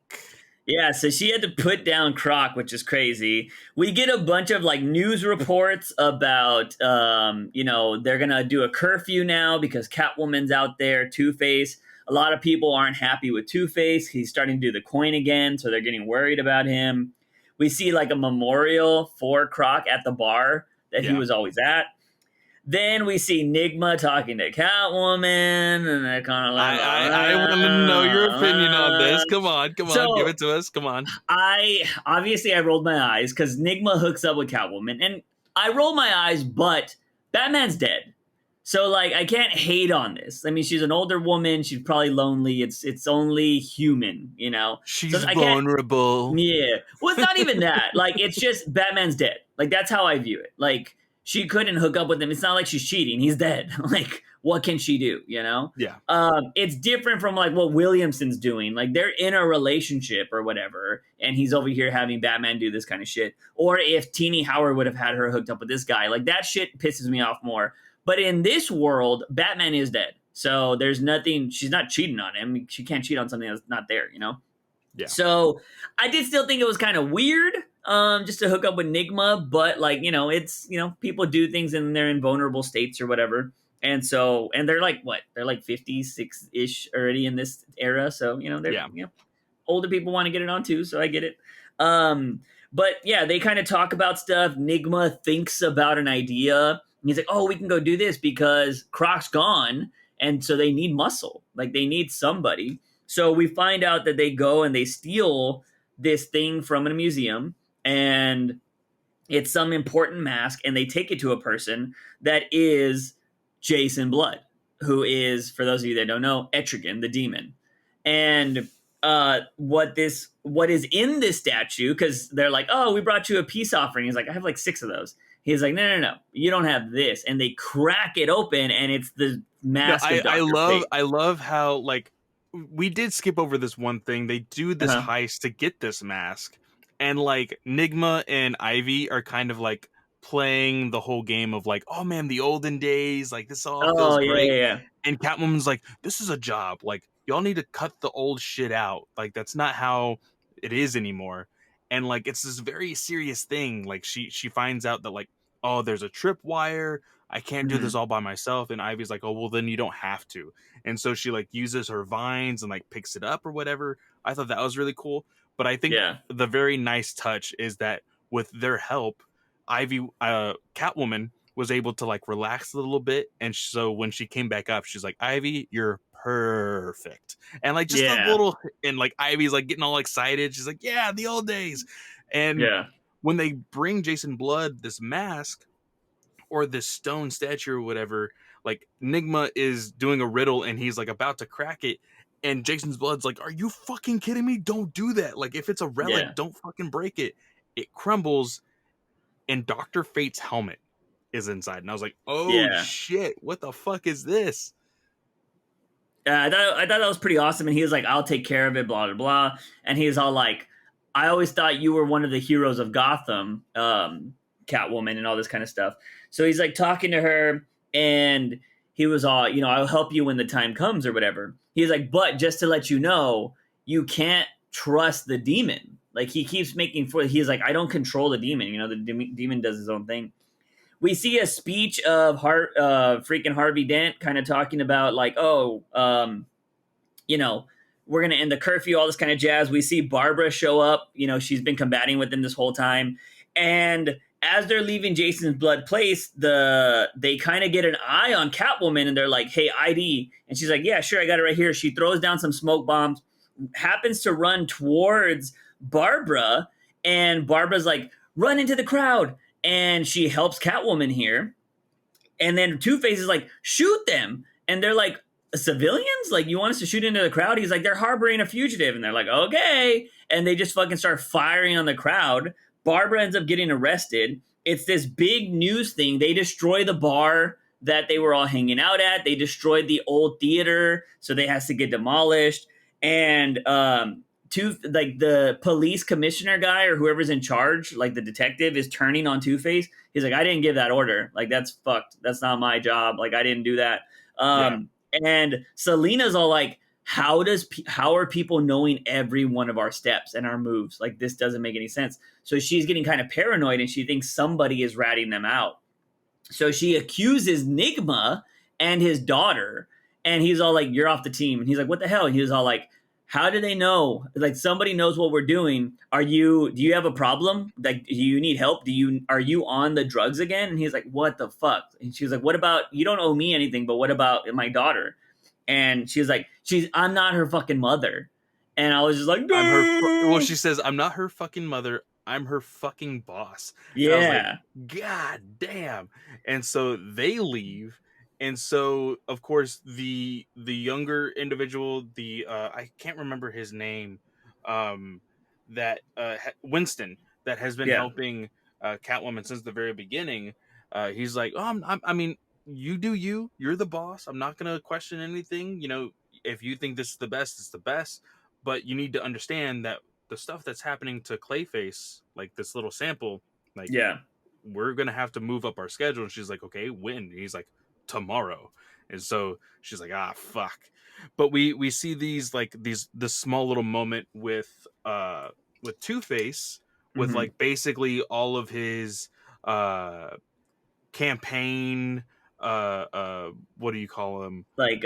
Yeah, so she had to put down Croc, which is crazy. We get a bunch of like news reports about, they're gonna do a curfew now because Catwoman's out there. Two-Face. A lot of people aren't happy with Two-Face. He's starting to do the coin again, so they're getting worried about him. We see like a memorial for Croc at the bar that he was always at. Then we see Nigma talking to Catwoman, and they're kind of like, I want to know your opinion on this. Come on, So- give it to us. Come on. I rolled my eyes because Nigma hooks up with Catwoman, and I roll my eyes, but Batman's dead. So like I can't hate on this. I mean, she's an older woman, she's probably lonely. It's only human, you know. She's So I can't- vulnerable. Yeah. Well, it's not even that. Like, it's just Batman's dead. Like, that's how I view it. Like, she couldn't hook up with him. It's not like she's cheating. He's dead. Like, what can she do, you know? Yeah. It's different from, like, what Williamson's doing. Like, they're in a relationship or whatever, and he's over here having Batman do this kind of shit. Or if Teenie Howard would have had her hooked up with this guy. Like, that shit pisses me off more. But in this world, Batman is dead. So there's nothing, she's not cheating on him. She can't cheat on something that's not there, you know? Yeah. So I did still think it was kind of weird just to hook up with Nigma, but like, you know, it's, you know, people do things and they're in vulnerable states or whatever. And so, and they're like, what? They're like 56-ish already in this era. So, you know, they're, you know, older people want to get it on too. So I get it. But yeah, they kind of talk about stuff. Nigma thinks about an idea. He's like, oh, we can go do this because Croc's gone. And so they need muscle. Like they need somebody. So we find out that they go and they steal this thing from a museum, and it's some important mask, and they take it to a person that is Jason Blood, who is, for those of you that don't know, Etrigan, the demon. And what is in this statue, because they're like, oh, we brought you a peace offering. He's like, I have like 6 of those. He's like, no, you don't have this. And they crack it open, and it's the mask of Dr. Fate. I love how, like, we did skip over this one thing. They do this heist to get this mask, and like Nigma and Ivy are kind of like playing the whole game of like, oh man, the olden days, like this all feels great. Yeah. And Catwoman's like, this is a job, like y'all need to cut the old shit out, like that's not how it is anymore. And like it's this very serious thing. Like she finds out that like, oh, there's a tripwire, I can't do this all by myself. And Ivy's like, oh, well, then you don't have to. And so she like uses her vines and like picks it up or whatever. I thought that was really cool. But I think the very nice touch is that with their help, Catwoman was able to like relax a little bit. And so when she came back up, she's like, Ivy, you're perfect. And like just a little, and like Ivy's like getting all excited. She's like, yeah, the old days. And when they bring Jason Blood this mask, or this stone statue or whatever, like Nigma is doing a riddle and he's like about to crack it, and Jason's Blood's like, are you fucking kidding me? Don't do that. Like if it's a relic, don't fucking break it. It crumbles, and Dr. Fate's helmet is inside. And I was like, oh shit, what the fuck is this? I thought that was pretty awesome. And he was like, I'll take care of it, blah, blah, blah. And he was all like, I always thought you were one of the heroes of Gotham, Catwoman, and all this kind of stuff. So he's like talking to her, and he was all, you know, I'll help you when the time comes or whatever. He's like, but just to let you know, you can't trust the demon. Like he keeps he's like, I don't control the demon. You know, the demon does his own thing. We see a speech of freaking Harvey Dent kind of talking about like, you know, we're going to end the curfew, all this kind of jazz. We see Barbara show up. You know, she's been combating with him this whole time. And as they're leaving Jason's Blood place, they kind of get an eye on Catwoman, and they're like, hey, ID. And she's like, yeah, sure, I got it right here. She throws down some smoke bombs, happens to run towards Barbara, and Barbara's like, run into the crowd. And she helps Catwoman here. And then Two-Face is like, shoot them. And they're like, civilians? Like, you want us to shoot into the crowd? He's like, they're harboring a fugitive. And they're like, okay. And they just fucking start firing on the crowd. Barbara ends up getting arrested. It's this big news thing. They destroy the bar that they were all hanging out at. They destroyed the old theater, so they has to get demolished. And the police commissioner guy or whoever's in charge, like the detective, is turning on Two-Face. He's like, I didn't give that order. Like, that's fucked. That's not my job. Like, I didn't do that. And Selena's all like, how are people knowing every one of our steps and our moves? Like, this doesn't make any sense. So she's getting kind of paranoid and she thinks somebody is ratting them out. So she accuses Nigma and his daughter, and he's all like, you're off the team. And he's like, what the hell? And he was all like, how do they know? Like, somebody knows what we're doing. Do you have a problem? Like, do you need help? Are you on the drugs again? And he's like, what the fuck? And she was like, what about, you don't owe me anything, but what about my daughter? And she was like, I'm not her fucking mother. And I was just like, well, she says, I'm not her fucking mother. I'm her fucking boss. Yeah. And I was like, God damn. And so they leave. And so, of course, the younger individual, I can't remember his name, that Winston, that has been helping Catwoman since the very beginning. He's like, I mean, you do you. You're the boss. I'm not going to question anything. You know, if you think this is the best, it's the best. But you need to understand that the stuff that's happening to Clayface, like this little sample, like, we're going to have to move up our schedule. And she's like, okay, when? And he's like, tomorrow. And so she's like, fuck. But we see this small little moment with Two-Face, with like basically all of his campaign, what do you call them, like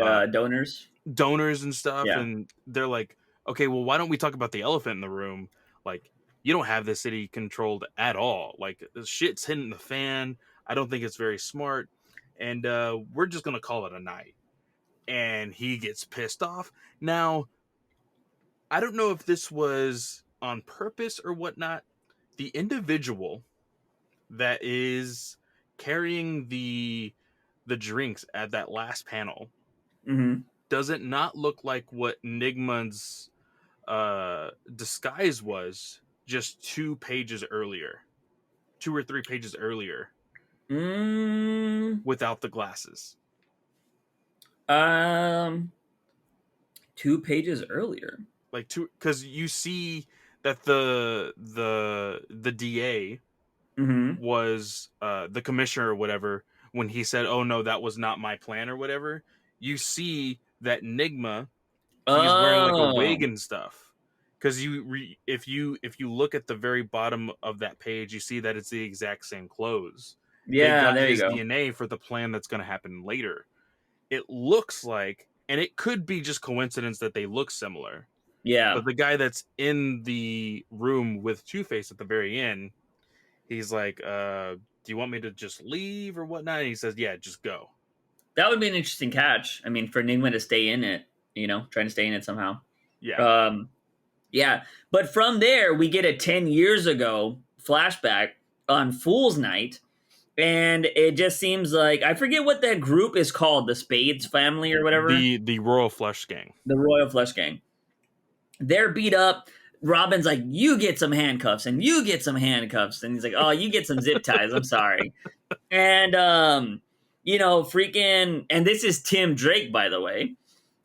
donors and stuff. And they're like, okay, well, why don't we talk about the elephant in the room? Like, you don't have the city controlled at all. Like, the shit's hitting the fan. I don't think it's very smart. And we're just going to call it a night. And he gets pissed off. Now, I don't know if this was on purpose or whatnot. The individual that is carrying the drinks at that last panel, does it not look like what Nigma's disguise was just 2 pages earlier? 2 or 3 pages earlier. Without the glasses. 2 pages earlier. Like, because you see that the DA was the commissioner or whatever, when he said, oh no, that was not my plan or whatever. You see that Nigma, he's wearing like a wig and stuff. Because if you look at the very bottom of that page, you see that it's the exact same clothes. Yeah, there you go. DNA for the plan that's going to happen later. It looks like, and it could be just coincidence that they look similar. Yeah. But the guy that's in the room with Two-Face at the very end, he's like, do you want me to just leave or whatnot? And he says, yeah, just go. That would be an interesting catch. I mean, for Nigma to stay in it, trying to stay in it somehow. Yeah. Yeah. But from there, we get a 10 years ago flashback on Fool's Night. And it just seems like, I forget what that group is called, the Spades family or whatever. The Royal Flush Gang. The Royal Flush Gang. They're beat up. Robin's like, you get some handcuffs, and you get some handcuffs. And he's like, oh, you get some zip ties. I'm sorry. And, freaking, and this is Tim Drake, by the way,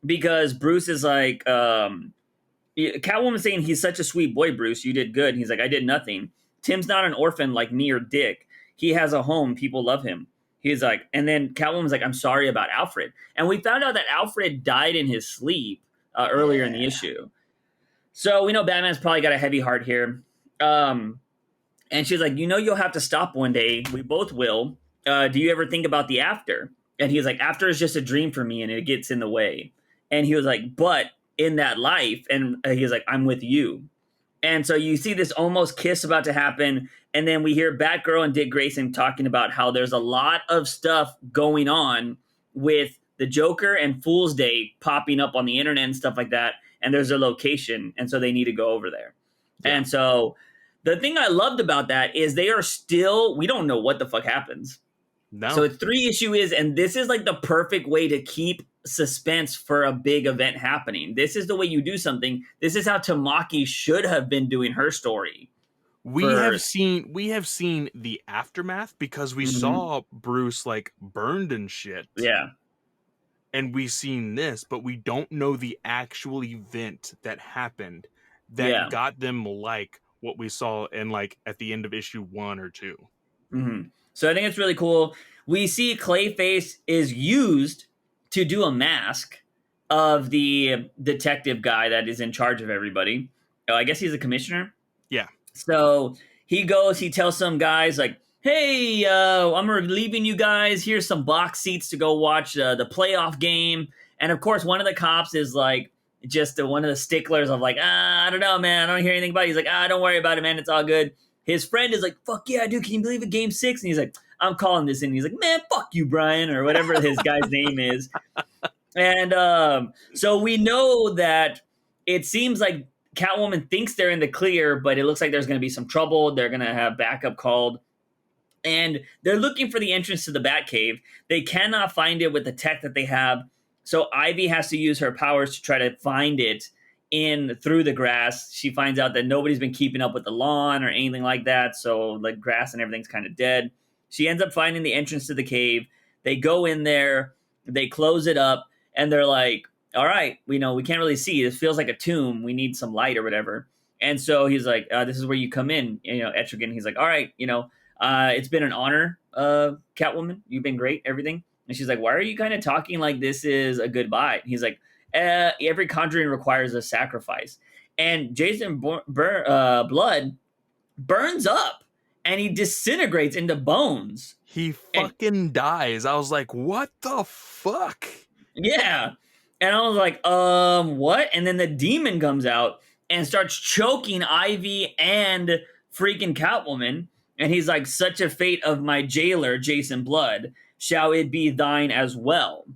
because Bruce is like, Catwoman's saying, he's such a sweet boy, Bruce. You did good. And he's like, I did nothing. Tim's not an orphan like me or Dick. He has a home. People love him. He's like, and then Catwoman's like, I'm sorry about Alfred. And we found out that Alfred died in his sleep earlier in the issue. So we know Batman's probably got a heavy heart here. And she's like, you'll have to stop one day. We both will. Do you ever think about the after? And he's like, after is just a dream for me and it gets in the way. And he was like, but in that life. And he was like, I'm with you. And so you see this almost kiss about to happen. And then we hear Batgirl and Dick Grayson talking about how there's a lot of stuff going on with the Joker and Fool's Day popping up on the internet and stuff like that. And there's a location. And so they need to go over there. Yeah. And so the thing I loved about that is they are still, we don't know what the fuck happens. So No. it's 3 issues, and this is like the perfect way to keep suspense for a big event happening. This is the way you do something. This is how Tamaki should have been doing her story. We For have seen the aftermath because we Mhm. saw Bruce like burned and shit. Yeah, And we've seen this, but we don't know the actual event that happened that yeah. got them like what we saw in like at the end of issue 1 or 2. So I think it's really cool. We see Clayface is used to do a mask of the detective guy that is in charge of everybody. Oh, I guess he's a commissioner. Yeah. So he goes, he tells some guys, like, hey, I'm relieving you guys. Here's some box seats to go watch the playoff game. And of course, one of the cops is like, just one of the sticklers of like, I don't know, man. I don't hear anything about it. He's like, don't worry about it, man. It's all good. His friend is like, fuck yeah, dude. Can you believe it? Game 6? And he's like, I'm calling this in. He's like, man, fuck you, Brian, or whatever his guy's name is. And so we know that it seems like Catwoman thinks they're in the clear, but it looks like there's going to be some trouble. They're going to have backup called. And they're looking for the entrance to the Batcave. They cannot find it with the tech that they have. So Ivy has to use her powers to try to find it in through the grass. She finds out that nobody's been keeping up with the lawn or anything like that. So the grass and everything's kind of dead. She ends up finding the entrance to the cave. They go in there, they close it up, and they're like, all right, we can't really see. This feels like a tomb. We need some light or whatever. And so he's like, this is where you come in, Etrigan. He's like, all right, it's been an honor, Catwoman. You've been great, everything. And she's like, why are you kind of talking like this is a goodbye? And he's like, every conjuring requires a sacrifice. And Jason Blood burns up and he disintegrates into bones. He And fucking dies. I was like, what the fuck? yeah. And I was like, what? And then the demon comes out and starts choking Ivy and freaking Catwoman. And he's like, such a fate of my jailer, Jason Blood, shall it be thine as well.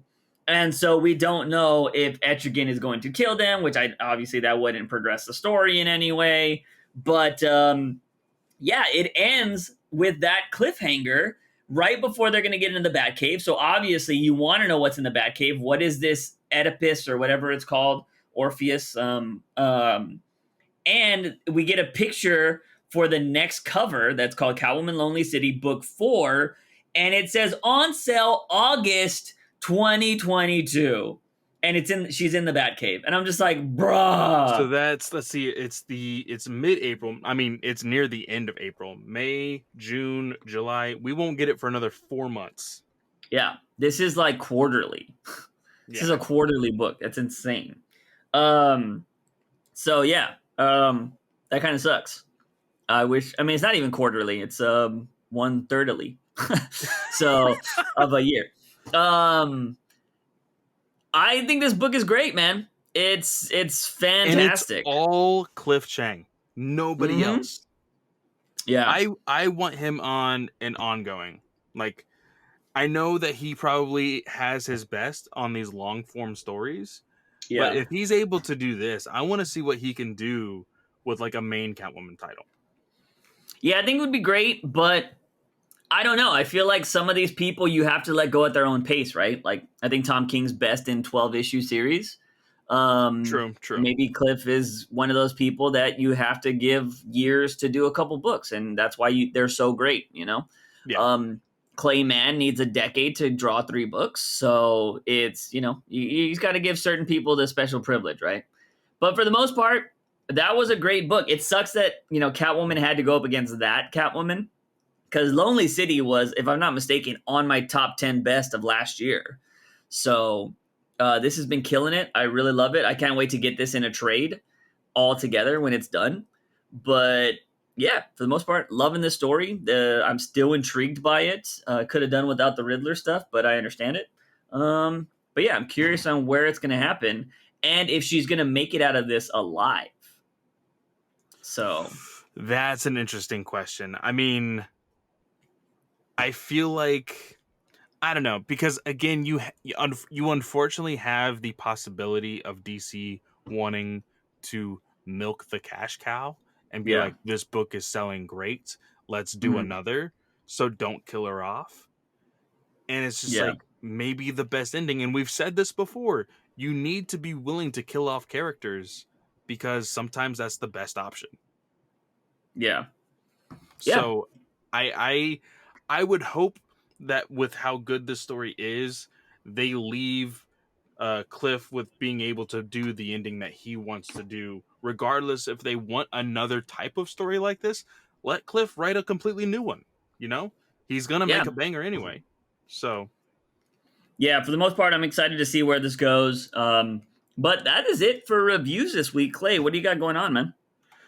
And so we don't know if Etrigan is going to kill them, which obviously that wouldn't progress the story in any way. But yeah, it ends with that cliffhanger right before they're going to get into the Batcave. So obviously you want to know what's in the Batcave. What is this Oedipus or whatever it's called, Orpheus? And we get a picture for the next cover that's called Catwoman Lonely City Book 4, and it says on sale August 2022. And she's in the Batcave. And I'm just like, bruh. So let's see, it's mid-April. I mean, it's near the end of April. May, June, July. We won't get it for another 4 months. Yeah. This is like quarterly. This is a quarterly book. That's insane. So yeah. That kind of sucks. It's not even quarterly. It's 1/3ly. So of a year. I think this book is great, man. It's fantastic. And it's all Cliff Chang. Nobody else. Yeah. I want him on an ongoing. Like, I know that he probably has his best on these long form stories. Yeah. But if he's able to do this, I want to see what he can do with like a main Catwoman title. Yeah, I think it would be great, but I don't know. I feel like some of these people you have to let go at their own pace, right? Like, I think Tom King's best in 12-issue series. True. Maybe Cliff is one of those people that you have to give years to do a couple books, and that's why they're so great, Yeah. Clay Mann needs a decade to draw 3 books, so it's, you got to give certain people the special privilege, right? But for the most part, that was a great book. It sucks that, Catwoman had to go up against that Catwoman, because Lonely City was, if I'm not mistaken, on my top 10 best of last year. So this has been killing it. I really love it. I can't wait to get this in a trade all together when it's done. But yeah, for the most part, loving this story. I'm still intrigued by it. Could have done without the Riddler stuff, but I understand it. But yeah, I'm curious on where it's going to happen and if she's going to make it out of this alive. So that's an interesting question. I mean, I feel like, I don't know, because again, you unfortunately have the possibility of DC wanting to milk the cash cow and be like, this book is selling great, let's do another, so don't kill her off. And it's just Yeah. like maybe the best ending. And we've said this before. You need to be willing to kill off characters because sometimes that's the best option. Yeah. Yeah. So I would hope that with how good this story is, they leave Cliff with being able to do the ending that he wants to do, regardless if they want another type of story like this. Let Cliff write a completely new one. You know, he's gonna Yeah. make a banger anyway. So Yeah, for the most part, I'm excited to see where this goes. But that is it for reviews this week. Clay, what do you got going on, man?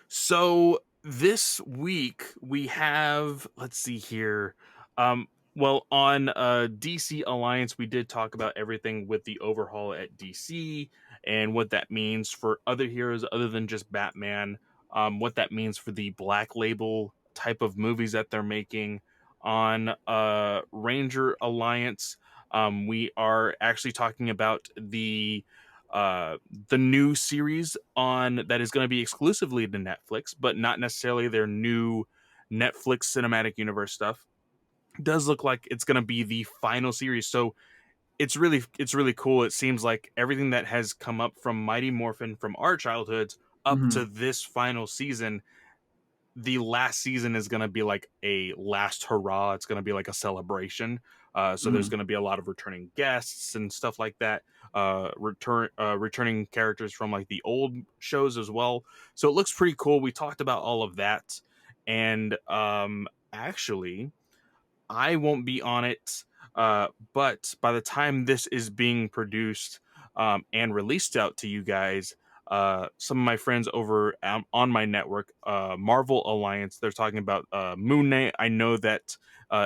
So this week we have, let's see here. Well, on DC Alliance, we did talk about everything with the overhaul at DC and what that means for other heroes other than just Batman. What that means for the Black Label type of movies that they're making. On Ranger Alliance, we are actually talking about the new series on that is going to be exclusively to Netflix, but not necessarily their new Netflix cinematic universe stuff. It does look like it's going to be the final series, so it's really cool. It seems like everything that has come up from Mighty Morphin from our childhoods up to this final season, the last season is going to be like a last hurrah. It's going to be like a celebration. So there's going to be a lot of returning guests and stuff like that. Returning characters from like the old shows as well. So it looks pretty cool. We talked about all of that, and actually, I won't be on it. But by the time this is being produced and released out to you guys, some of my friends over on my network, Marvel Alliance, they're talking about Moon Knight. I know that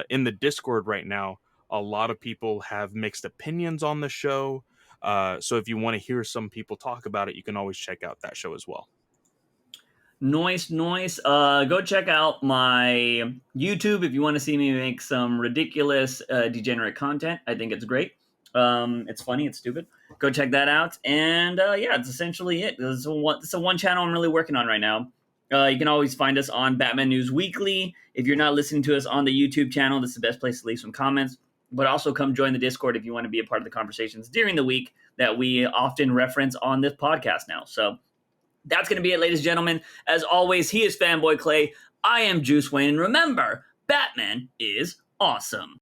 in the Discord right now, a lot of people have mixed opinions on the show. So if you want to hear some people talk about it, you can always check out that show as well. Noise. Go check out my YouTube if you want to see me make some ridiculous, degenerate content. I think it's great. It's funny. It's stupid. Go check that out. And yeah, it's essentially it. This is a one channel I'm really working on right now. You can always find us on Batman News Weekly. If you're not listening to us on the YouTube channel, this is the best place to leave some comments. But also come join the Discord if you want to be a part of the conversations during the week that we often reference on this podcast now. So that's going to be it, ladies and gentlemen. As always, he is Fanboy Clay. I am Juice Wayne. And remember, Batman is awesome.